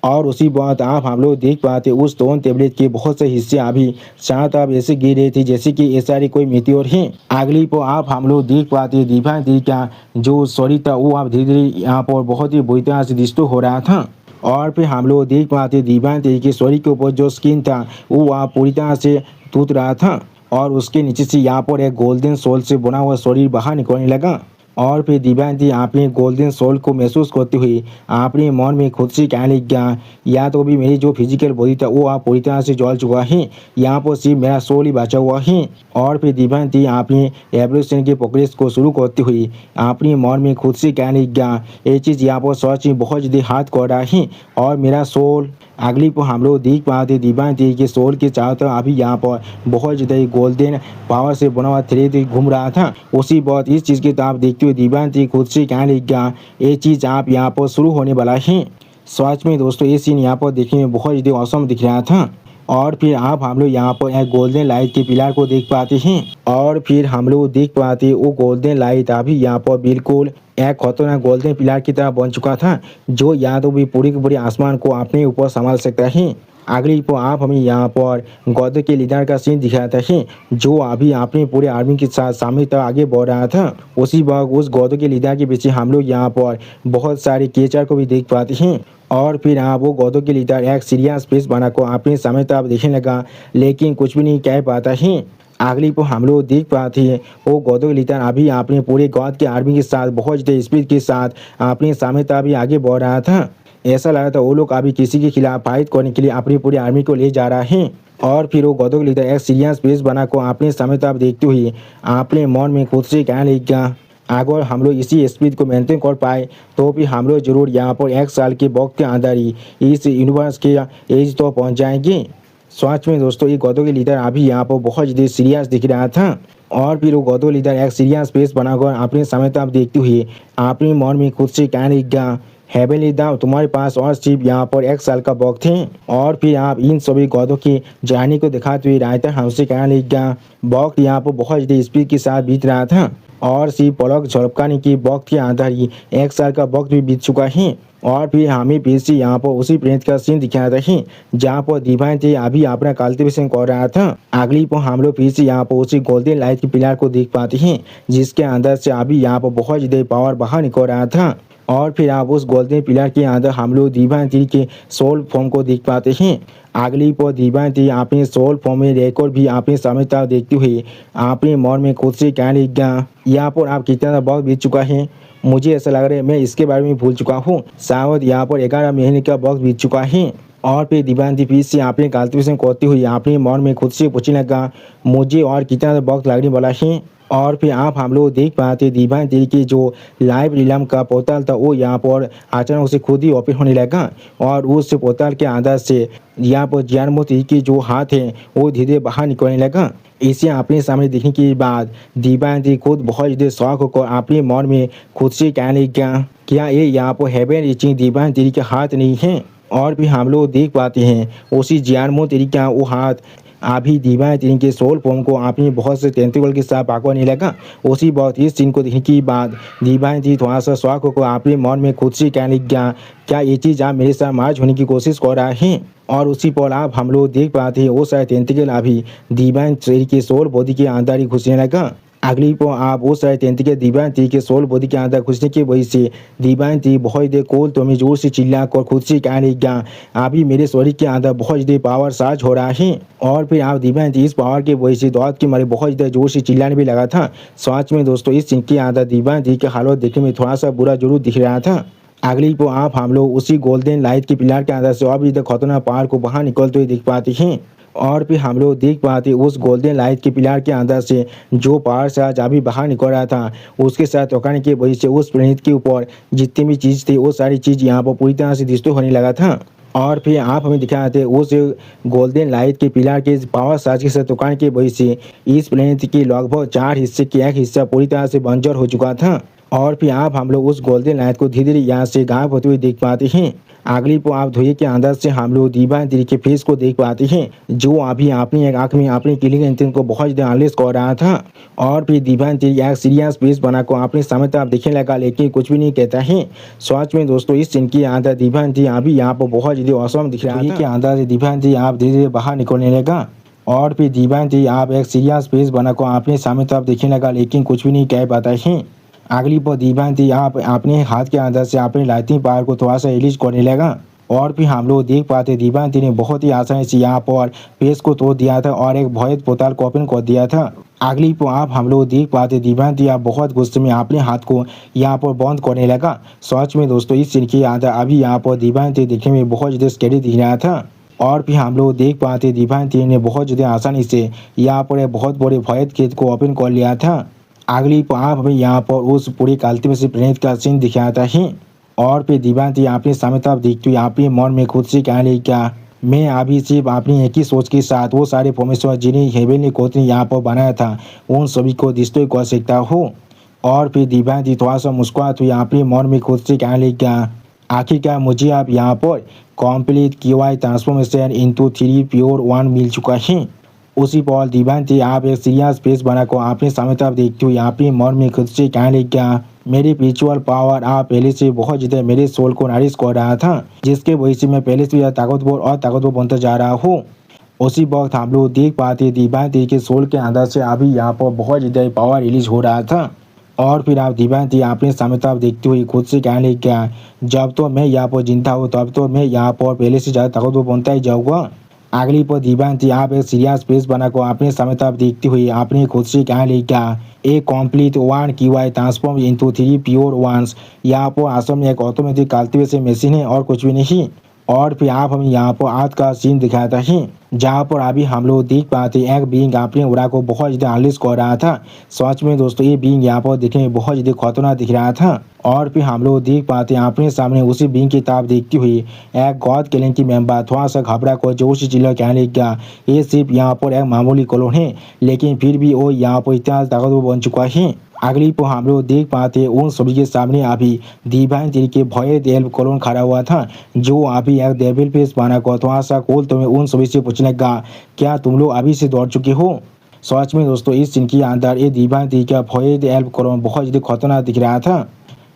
और उसी बात आप हम लोग देख पाते उस स्टोन टेबलेट के बहुत से हिस्से अभी चारों तरफ ऐसे गिर रहे थे जैसे कि ये सारी कोई मीटियोर है। अगली पर आप हम लोग देख पाते दीवानती का जो स्टोरी था वो आप धीरे धीरे यहाँ पर बहुत ही बुरी तरह से डिस्ट्रॉय हो रहा था। और फिर हम लोग देख पाते दीवानती के स्टोरी के ऊपर जो स्किन था वो आप पूरी तरह से टूट रहा था और उसके नीचे से यहाँ पर एक गोल्डन सोल से बना हुआ शरीर बाहर निकलने लगा। और फिर दीवानती अपने गोल्डन सोल को महसूस करते हुए अपने मन में खुद से क्या लिख गया, या तो भी मेरी जो फिजिकल बॉडी था वो आप पूरी तरह से जल चुका है, यहाँ पर सिर्फ मेरा सोल ही बचा हुआ है। और फिर दीवानती अपने एवोल्यूशन के प्रोग्रेस को शुरू करते हुए अपने मन में खुद से क्या लिख गया, ये चीज़ यहाँ पर सच में बहुत ज़्यादा हाथ कर रहा है और मेरा सोल। अगली पर हम लोग देख पाते दीवानती के सोल के चारों तरफ अभी यहाँ पर बहुत ज़्यादा गोल्डन पावर से बना हुआ थ्रेड घूम रहा था। उसी बात इस चीज़ की तरफ देखते हुए दीवानती खुद से क्या लिख गया, ये चीज़ आप यहाँ पर शुरू होने वाला है। सच में दोस्तों ये सीन यहाँ पर देखने में बहुत ज़्यादा औसम दिख रहा था। और फिर आप हम लोग यहाँ पर एक गोल्डन लाइट के पिलर को देख पाते हैं और फिर हम लोग देख पाते वो गोल्डन लाइट अभी यहाँ पर बिल्कुल एक खतरनाक गोल्डन पिलर की तरह बन चुका था जो या तो भी पूरी की पूरी आसमान को अपने ऊपर संभाल सकता है। अगली पर आप हमें यहाँ पर गौदो के लीडर का सीन दिखाता है जो अभी अपने पूरे आर्मी के साथ सामने तक आगे बढ़ रहा था। उसी वक्त उस गौदो के लीडर के पीछे हम लोग यहाँ पर बहुत सारे केचर को भी देख पाते हैं। और फिर आप वो गौदो के लीडर एक सीरियस फेस बनाकर अपने सामने तक देखने लगा लेकिन कुछ भी नहीं कह पाता है। अगली पर हम लोग देख पाते हैं वो गौदो के लीडर अभी अपने पूरे गौद के आर्मी के साथ बहुत ज़्यादा स्पीड के साथ अपने सामने तक भी आगे बढ़ रहा था। ऐसा लगा था वो लोग अभी किसी के खिलाफ फाइट करने के लिए अपनी पूरी आर्मी को ले जा रहा है। और फिर वो गौदो के लीडर एक सीरियस फेस बनाकर अपने सामने तक देखते हुए अपने मन में खुद से क्या लिख गया, अगर हम लोग इसी स्पीड को मेंटेन कर पाए तो भी हम लोग जरूर यहाँ पर 1 साल के वक्त के अंदर ही इस यूनिवर्स के एज तो पहुँच जाएंगे। सच में दोस्तों ये गौदो के लीडर अभी यहाँ पर बहुत ज़्यादा सीरियस दिख रहा था। और फिर वो गौदो लीडर एक सीरियस फेस बनाकर अपने सामने तक देखते हुए अपने मन में खुद से क्या लिख गया, हेवनली दाव तुम्हारे पास और सिर्फ यहाँ पर 1 साल का वक्त है। और फिर आप इन सभी गौदों की जर्नी को दिखाते हुए रायता हमसे क्या लिख गया, वक्त यहाँ पर बहुत ज़्यादा स्पीड के साथ बीत रहा था और सिर्फ पलक झपकाने की वक्त के अंदर ही 1 साल का वक्त भी बीत चुका है। और फिर हमें फिर से यहाँ पर उसी प्लेनेट का सीन दिखाया था है जहाँ पर दीवानती अभी अपना कल्टीवेशन कर रहा था। अगली पर हम लोग फिर से यहाँ पर उसी गोल्डन लाइट के पिलर को देख पाते हैं जिसके अंदर से अभी यहाँ पर बहुत ज़्यादा पावर बाहर निकल रहा था। और फिर आप उस गोल्डन पिलर के अंदर हम लोग दीवानती के सोल फॉर्म को देख पाते हैं। अगली पर दीवानती अपने सोल फॉर्म में रहकर भी अपने सामने तक देखते हुए अपने मन में खुद से क्या लिख गया, यहाँ पर आप कितना वक्त बीत चुका है, मुझे ऐसा लग रहा है मैं इसके बारे में भूल चुका हूँ, शायद यहाँ पर 11 महीने का वक्त बीत चुका है। और फिर दीवानती फिर से अपने कल्टीवेशन करते हुए अपने मन में खुद से पूछने लगा मुझे और कितना वक्त लगने वाला है। और फिर आप हम लोग देख पाते दीवानती की जो लाइव रिलम का पोर्टल था वो यहाँ पर अचानक से खुद ही ओपन होने लगा और उस पोर्टल के अंदर से यहाँ पर जियानमोती की जो हाथ है वो धीरे बाहर निकलने लगा। इसे अपने सामने देखने के बाद दीवानती खुद बहुत ज़्यादा शौक होकर अपने मन में खुद से क्या लिख गया, क्या ये यहाँ पर हेवन रीचिंग दीवानती के हाथ नहीं है। और भी हम लोग देख पाते हैं उसी जियानमोती का वो हाथ अभी दीवानती के सोल फॉर्म को अपनी बहुत से टेंटिकल के साथ पकड़ने लगा। उसी बहुत इस सीन को देखने के बाद दीवानती थोड़ा सा शौक होकर अपने मन में खुद से क्या लिख गया, क्या ये चीज़ आप मेरे साथ मार्च होने की कोशिश कर रहा है। और उसी पर आप हम लोग देख पाते हैं वो सारे टेंटिकल अभी दीवानती के सोल बॉडी के अंदर ही घुसने लगा। अगली को आप वो सारे तेंती के दीवानती के सोल बोधी के अंदर घुसने की वजह से दीवानती बहुत देर कोल तो मैं जोर से चिल्ला कर खुद से कहने लगा अभी मेरे शरीर के अंदर बहुत देर पावर साज हो रहा है। और फिर आप दीवानती इस पावर की वजह से दौड़ के मारे बहुत देर जोर से चिल्लाने भी लगा था। सच में दोस्तों इस सीन के अंदर दीवानती के हालत देखने में थोड़ा सा बुरा जरूर दिख रहा था। अगली को आप हम लोग उसी गोल्डन लाइट के पिलर के अंदर से और भी खतरनाक पहाड़ को बाहर निकलते हुए दिख पाते हैं। और फिर हम लोग देख पाते उस गोल्डन लाइट के पिलर के अंदर से जो पहाड़ से आज अभी बाहर निकल रहा था उसके साथ टकराने की वजह से उस प्लेनेट के ऊपर जितनी भी चीज़ थी वो सारी चीज़ यहाँ पर पूरी तरह से डिस्ट्रॉय होने लगा था। और फिर आप हमें दिखाते उस गोल्डन लाइट के पिलर के पावर साज के साथ टकराने की वजह से इस प्लेनेट के लगभग 4 हिस्से के एक हिस्सा पूरी तरह से बंजर हो चुका था। और फिर आप हम लोग उस गोल्डन लाइट को धीरे धीरे यहाँ से गायब होते हुए देख पाते हैं। अगली को आप धुएं के अंदर से हम लोग दीवानती के फेस को देख पाते हैं जो अभी अपनी एक आंख में अपनी किलिंग इंटेंट को बहुत ज़्यादा एनालिस कर रहा था। और फिर दीवानती एक सीरियस फेस बना को अपने सामने तरफ देखने लगा लेकिन कुछ भी नहीं कहता है। सच में दोस्तों इस सीन के अंदर दीवानती अभी यहाँ पर बहुत ज़्यादा औसम दिख रहा है। के अंदर से दीवानती आप धीरे धीरे बाहर निकलने लगा और फिर दीवानती आप एक सीरियस फेस बना को अपने सामने तरफ देखने लगा लेकिन कुछ भी नहीं कह पाता है। अगली पर दीवानती आप अपने हाथ के अंदर से अपने लाइटिंग पावर को थोड़ा सा रिलीज करने लगा। और फिर हम लोग देख पाते दीवानती ने बहुत ही आसानी से यहाँ पर पेज को तोड़ दिया था और एक भयत पोताल को ओपन कर दिया था। अगली पर आप हम लोग देख पाते दीवानती आप बहुत गुस्से में अपने हाथ को यहाँ पर बंद करने लगा। सच में दोस्तों इस सीन के अंदर अभी यहाँ पर दीवानती दिखने में बहुत ज़्यादा स्कैरी दिख रहा था। और फिर हम लोग देख पाते दीवानती ने बहुत ज़्यादा आसानी से यहाँ पर एक बहुत बड़े भयत खेत को ओपन कर लिया था। अगली पर आप हमें यहाँ पर उस पूरी कालती में से प्रेरित का सीन दिखाता है। और फिर दीवानती अपने सामने तरफ देखती हुई अपने मन में खुद से कहने लगी क्या मैं अभी सिर्फ अपनी एक ही सोच के साथ वो सारे परमेश्वर जिन्हें हेवेली कोच ने यहाँ पर बनाया था उन सभी को डिस्ट्रॉय कर सकता हूँ। और फिर दीवानती थोड़ा सा मुस्कुराती हुई अपने मन में खुद से कहने लगी क्या आखिरकार मुझे आप यहाँ पर complete QI transformation into 3 pure 1 मिल चुका है। उसी पर दीवानती आप एक सीरियस फेस बनाकर अपने सामने तरफ देखती हुई अपने मन में खुद से कहने लगी क्या मेरी स्पिरिचुअल पावर आप पहले से बहुत ज़्यादा मेरे सोल को नरिश कर रहा था जिसके वजह से मैं पहले से ज़्यादा ताकतवर और ताकतवर बनता जा रहा हूँ। उसी वक्त हम लोग देख पाते दीवानती के सोल के अंदर से अभी यहाँ पर बहुत ज़्यादा पावर रिलीज हो रहा था। और फिर आप दीवानती अपने सामने तरफ देखते हुए खुद से कहने लगी क्या जब तो मैं यहाँ पर जिंदा हूँ तब तो मैं यहाँ पर पहले से ज़्यादा ताकतवर बनता ही जाऊँगा। अगली पर दीवानती आप एक सीरियस फेस बनाकर अपने सामने तरफ देखती हुई अपने खुद से कहने लगी क्या एक complete 1 QI transform into 3 pure ones यहाँ पर आसम में एक ऑटोमेटिक कल्टीवेशन मशीन है और कुछ भी नहीं। और फिर आप हमें यहाँ पर आज का सीन दिखाता है जहाँ पर अभी हम लोग देख पाते एक बीइंग अपने उड़ा को बहुत ज़्यादा एनालिस कर रहा था। सच में दोस्तों ये बीइंग यहाँ पर दिखने में बहुत ज़्यादा खतरनाक दिख रहा था। और फिर हम लोग देख पाते अपने सामने उसी बीइंग की ताब देखती हुई एक गॉड किलिंग की मेंबर थोड़ा सा घबरा कर जोर से चिल्ला कहने लग गया ये सिर्फ यहाँ पर एक मामूली कॉलोन है लेकिन फिर भी वो यहाँ पर इतना ताकतवर बन चुका है। अगली पर हम लोग देख पाते उन सभी के सामने अभी दीवानती के भय देव कॉलोन खड़ा हुआ था जो अभी एक डेविल फेस बना कर थोड़ा सा कोल तुम्हें उन सभी से पूछने लगा क्या तुम लोग अभी से दौड़ चुके हो। सच में दोस्तों इस सीन के अंदर ये दीवानती का भय देव कॉलोन बहुत ज़्यादा खतरनाक दिख रहा था।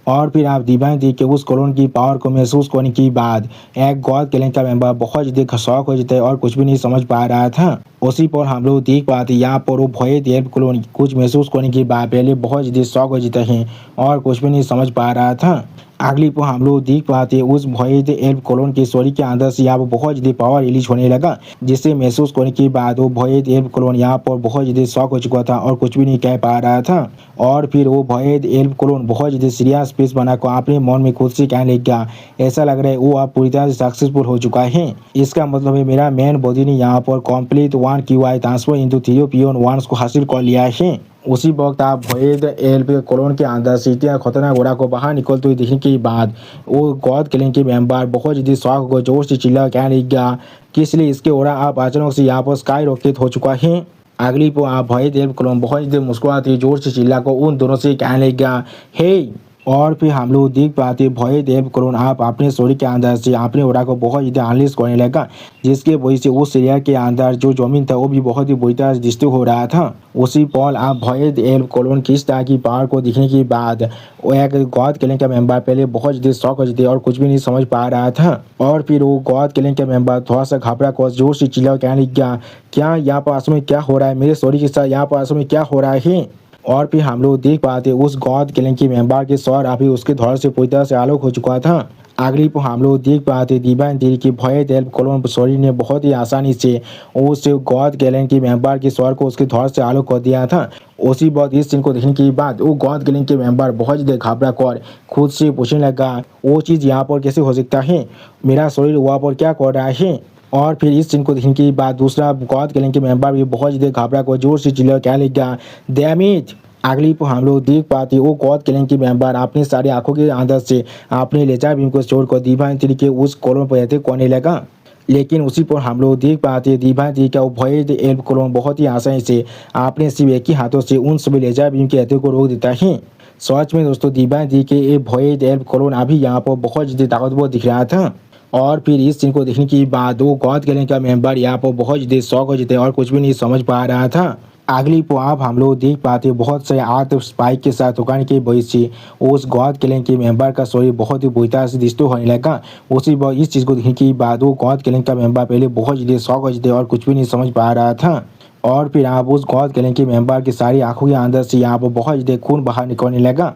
और फिर आप दीवानती के उस कॉलोन की पावर को महसूस करने के बाद एक गॉड किलिंग का मेंबर बहुत ज़्यादा शौक हो जाता है और कुछ भी नहीं समझ पा रहा था। उसी पर हम लोग देख पाते यहाँ पर वो भय देव कॉलोन कुछ महसूस करने के बाद पहले बहुत ज़्यादा शौक हो जाता है और कुछ भी नहीं समझ पा रहा था। अगली पर हम लोग देख पाते उस भय एल्फ कॉलोन के शरीर के अंदर से यहाँ पर बहुत ज़्यादा पावर रिलीज होने लगा जिसे महसूस करने के बाद वो भय एल्फ कॉलोन यहाँ पर बहुत ज़्यादा शॉक हो चुका था और कुछ भी नहीं कह पा रहा था। और फिर वो भय एल्फ कॉलोन बहुत ज़्यादा सीरियस फेस बनाकर अपने मन में खुद से कहने लग गया ऐसा लग रहा है वो अब पूरी तरह से सक्सेसफुल हो चुका है। इसका मतलब है मेरा मेन बॉडी ने यहाँ पर complete 1 QI transfer into 3 pure ones को हासिल कर लिया है। उसी वक्त आप भयद एल्फ कॉलोन के अंदर से इतना खतरनाक घोड़ा को बाहर निकलते हुए देखने के बाद वो गॉड किलिंग के मेंबर बहुत ज़्यादा शौक को जोर से चिल्ला कहने लग गया कि इसलिए इसके घोड़ा आप अचानक से यहाँ पर स्काई रॉकेट हो चुका है। अगली पर आप भयद एल्फ कॉलोन बहुत ज़्यादा मुस्कुराते जोर से चिल्ला को उन दोनों से कहने लग गया हे। और फिर हम लोग देख पाते भय देव करोन आप अपने शरीर के अंदर से अपने उड़ा को बहुत ज़्यादा एनालिस करने लगा जिसके वजह से उस एरिया के अंदर जो जमीन था वो भी बहुत ही बुरी तरह से डिस्ट्रॉय हो रहा था। उसी पल आप भय देव कॉलोन किस तरह की पावर को दिखने के बाद वो एक गॉड किलिंग का मेंबर पहले बहुत ज़्यादा शॉक हो जाते और कुछ भी नहीं समझ पा रहा था। और फिर वो गॉड किलिंग का मेंबर थोड़ा सा घबरा कर जोर से चिल्ला कहने लग गया क्या यहाँ पर आसमान में क्या हो रहा है, मेरे शरीर के साथ यहाँ पर आसमान में क्या हो रहा है। और फिर हम लोग देख पाते उस गौद किलिंग के मेंबर के सौर अभी उसके धौर से पूरी तरह से आलोक हो चुका था। अगली पर हम लोग देख पाते दीवान तेरी की भय देव कोलोन सोरी ने बहुत ही आसानी से उस गौद गैलेन के मेंबर के स्वर को उसके धौर से आलोक कर दिया था। उसी बात इस सीन को देखने के बाद वो गौद गैलेन के मेंबर बहुत ही घबरा कर खुद से पूछने लगा वो चीज़ यहाँ पर कैसे हो सकता है, मेरा शरीर वहाँ पर क्या कर रहा है। और फिर इस सीन को देखने के बाद दूसरा गौद गैलेन के मेंबर भी बहुत ही घबरा कर जोर से चिल्ला क्या लगा डैमेज। अगली पर हम लोग देख पाते वो गौद किलिंग के मेंबर अपनी सारी आंखों की आदत से अपने लेजर बीम को छोड़कर दीवान तरीके उस कॉलोन पर अटैक करने लगा। लेकिन उसी पर हम लोग देख पाते दीवान तरीके का वो भय एल्फ कॉलोन बहुत ही आसानी से अपने सिर्फ एक ही हाथों से उन सभी लेजर बीम के अटैक को रोक देता है। सच में दोस्तों दीवान जी के ये भय एल्फ कॉलोन अभी यहाँ पर बहुत ज़्यादा ताकतवर दिख रहा था। और फिर इस सीन को देखने के बाद वो गौद किलिंग का मेंबर यहाँ पर बहुत ज़्यादा शौक हो जाते और कुछ भी नहीं समझ पा रहा था। अगली को आप हम लोग देख पाते बहुत से आर्ट स्पाइक के साथ दुकान के वजह से उस गौद किलिंग के मेंबर का शरीर बहुत ही बुरी तरह से डिस्टर्ब होने लगा। उसी बार इस चीज़ को देखने के बाद वो गौद किलिंग का मेंबर पहले बहुत ज़्यादा शौक हो जाते और कुछ भी नहीं समझ पा रहा था। और फिर आप उस गौद किलिंग के मेंबर की सारी आंखों के अंदर से यहाँ पर बहुत ज़्यादा खून बाहर निकलने लगा।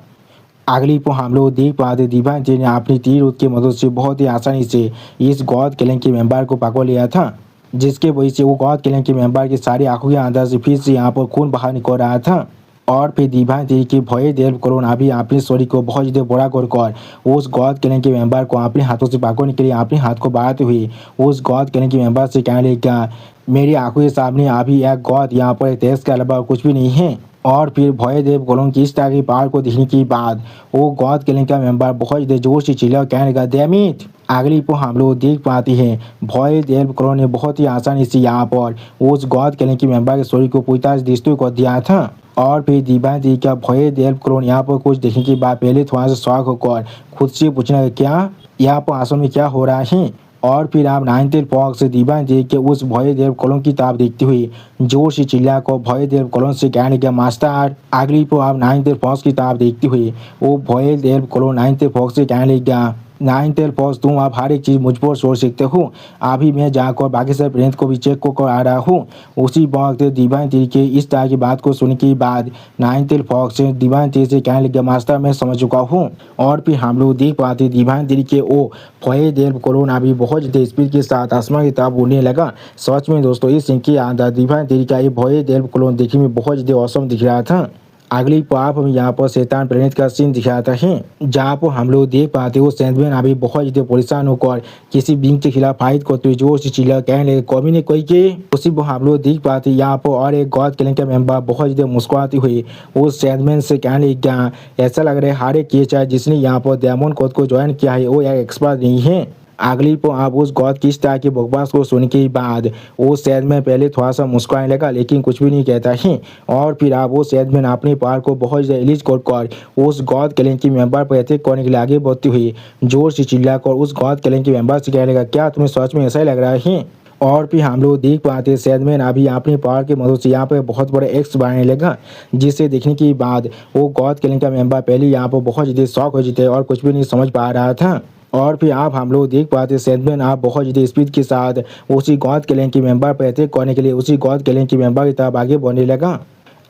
अगली को हम लोग देख पाते दीवान जी ने अपनी तीर की मदद से बहुत ही आसानी से इस गौद किलिंग के मेंबर को पकड़ लिया था, जिसके वजह से वो गौद किलिंग के मेंबर की सारी आंखों के अंदर से फिर से यहाँ पर खून बाहर निकल रहा था। और फिर दीवान जी की भय देव करोन अभी अपने शरीर को बहुत ज़्यादा बड़ा कर उस गौद किलिंग के मेंबर को अपने हाथों से पकड़ने के लिए अपने हाथ को बढ़ाते हुए उस गौद किलिंग के मेंबर से कहने लगा मेरी आंखों के सामने अभी एक गौद यहाँ पर तेज के अलावा कुछ भी नहीं है। और फिर भयदेव कोलोन की इस तरह की पावर को देखने के बाद वो गौद किलिंग का मेंबर बहुत ज़्यादा जोर से चिल्ला कहने लगा डैम इट। अगली को हम लोग देख पाते हैं भयदेव कोलोन ने बहुत ही आसानी से यहाँ पर उस गौद किलिंग के मेंबर के शरीर को पूरी तरह से डिस्ट्रॉय कर दिया था। और फिर दीवान जी का भयदेव कोलोन यहाँ पर कुछ देखने के बाद पहले थोड़ा सा शौक होकर खुद से पूछना क्या यहाँ पर आसमान में क्या हो रहा है। और फिर आप नाइनटेल फॉक्स से दीवान जी के उस भयदेव कोलोन की ताब देखते हुए जोर से चिल्ला को भयदेव कोलोन से कहने लगा मास्टर। अगली को आप नाइनटेल फॉक्स की ताब देखते हुए वो भयदेव कोलोन नाइनटेल फॉक्स से कहने लगा नाइनटेल फॉक्स तुम आप हर एक चीज़ मुझ पर छोड़ सकते हो, अभी मैं जाकर बाकी सब प्रेंट को भी चेक को आ रहा हूँ। उसी वक्त दीवान जी के इस तरह की बात को सुनने के बाद नाइनटेल फॉक्स दीवान जी से कहने लगा मास्टर मैं समझ चुका हूँ। और फिर हम लोग देख पाते दीवान जी के ओ भयदेव कोलोन अभी बहुत ज़्यादा स्पीड के साथ आसमान की तरफ उड़ने लगा। सच में दोस्तों इस सीन के अंदर दीवान जी का ये भयदेव कोलोन देखने में बहुत ज़्यादा औसम दिख रहा था। अगली पाप हम यहाँ पर शैतान प्लेनेट का सीन दिखाता है जहाँ पर हम लोग देख पाते वो सैंडमैन अभी बहुत ज़्यादा परेशान होकर किसी बिंग के खिलाफ फाइट करते हुए जोर से चिल्ला कहने लगे कौमी ने कोई के। उसी पर हम लोग देख पाते यहाँ पर और एक गॉड किलिंग का मेंबर बहुत ज़्यादा मुस्कुराते हुए वो सैंडमैन से कहने लगा ऐसा लग रहा है हर एक केस है जिसने यहाँ पर डायमंड कोड को ज्वाइन किया है वो एक एक्सपर्ट नहीं है। अगली पर आप उस गॉड किस तरह के बकवास को सुनने के बाद वो सैदमैन पहले थोड़ा सा मुस्कुराने लगा लेकिन कुछ भी नहीं कहता है। और फिर आप वो सैदमैन अपने पार को बहुत ज़्यादा रिलीज कर उस गॉड किलिंग के मेंबर पर अटैक करने के लिए आगे बढ़ते हुए जोर से चिल्लाकर उस गॉड किलिंग के मेंबर से कहने लगा क्या तुम्हें सच में ऐसा ही लग रहा है। और फिर हम लोग देख पाते सैदमैन अभी अपनी पावर की मदद से यहाँ पर बहुत बड़ा एक्स बनाने लगा, जिसे देखने के बाद वो गॉड किलिंग का मेंबर पहले यहाँ पर बहुत ज़्यादा शॉक हो जाते और कुछ भी नहीं समझ पा रहा था। और फिर आप हम लोग देख पाते सैदमैन आप बहुत ज़्यादा स्पीड के साथ उसी गॉड किलिंग के मेंबर पर अटैक करने के लिए उसी गॉड किलिंग के मेंबर की तरफ आगे बढ़ने लगा।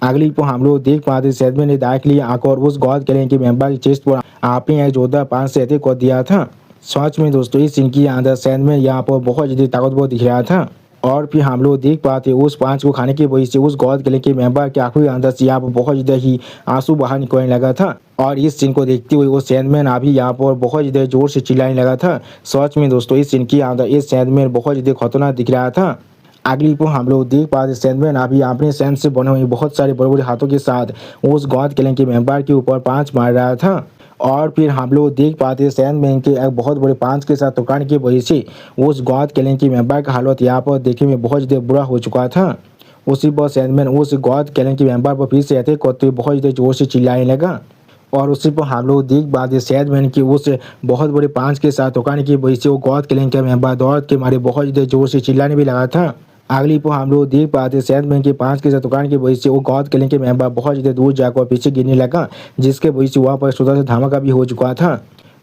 अगली पर हम लोग देख पाते सैदमैन ने दाग लिया आकर उस गॉड किलिंग के मेंबर की चेस्ट पर आपने एक जोरदार पांच से अटैक कर दिया था। सच में दोस्तों इस सीन के अंदर सैदमैन यहाँ पर बहुत ज़्यादा ताकतवर दिख रहा था। और फिर हम लोग देख पाते उस पांच को खाने की वजह से उस गॉड किलिंग के मेंबर के आंखों के अंदर से यहाँ पर बहुत ज़्यादा ही आंसू बाहर निकलने लगा था। और इस सीन को देखते हुए वो सैदमैन अभी यहाँ पर बहुत ज़्यादा जोर से चिल्लाने लगा था। सच में दोस्तों इस सीन के अंदर इस सैदमैन बहुत ज़्यादा खतरनाक दिख रहा था। अगली को हम लोग देख पाते सैदमैन अभी अपने सैंड से बने हुए बहुत सारे बड़े बड़े हाथों के साथ उस गॉड किलिंग के मेंबर के ऊपर पांच मार रहा था। और फिर हम लोग देख पाते सैदमैन के एक बहुत बड़े पांच के साथ टकराने की वजह से उस गॉड किलिंग के मेंबर का हालत यहाँ पर देखने में बहुत ज़्यादा बुरा हो चुका था। उसी पर सैदमैन उस गॉड किलिंग के मेंबर पर फिर से अटैक करते हुए बहुत ज़्यादा जोर से चिल्लाने लगा। और उसी पर हम लोग देख पाते सैदमैन की उस बहुत बड़े पांच के साथ टकराने की वजह से वो गॉड किलिंग के मेंबर दौड़ के मारे बहुत ज़्यादा जोर से चिल्लाने भी लगा था। अगली पर हम लोग देख पाते सैदमैन के पांच के साथ दुकान की वजह से वो गॉड किलिंग के मेंबर बहुत ज़्यादा दूर जाकर पीछे गिरने लगा, जिसके वजह से वहाँ पर छोटा सा धमाका भी हो चुका था।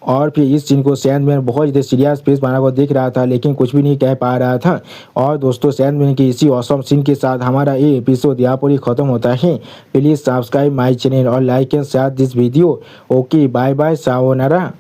और फिर इस सीन को सैंडमैन बहुत ज़्यादा सीरियस फेस बना हुआ दिख रहा था, लेकिन कुछ भी नहीं कह पा रहा था। और दोस्तों, सैंडमैन की इसी ऑसम सीन के साथ हमारा ये एपिसोड यहाँ पर ही खत्म होता है। प्लीज़ सब्सक्राइब माय चैनल और like and share this video. Okay, bye bye, sayonara.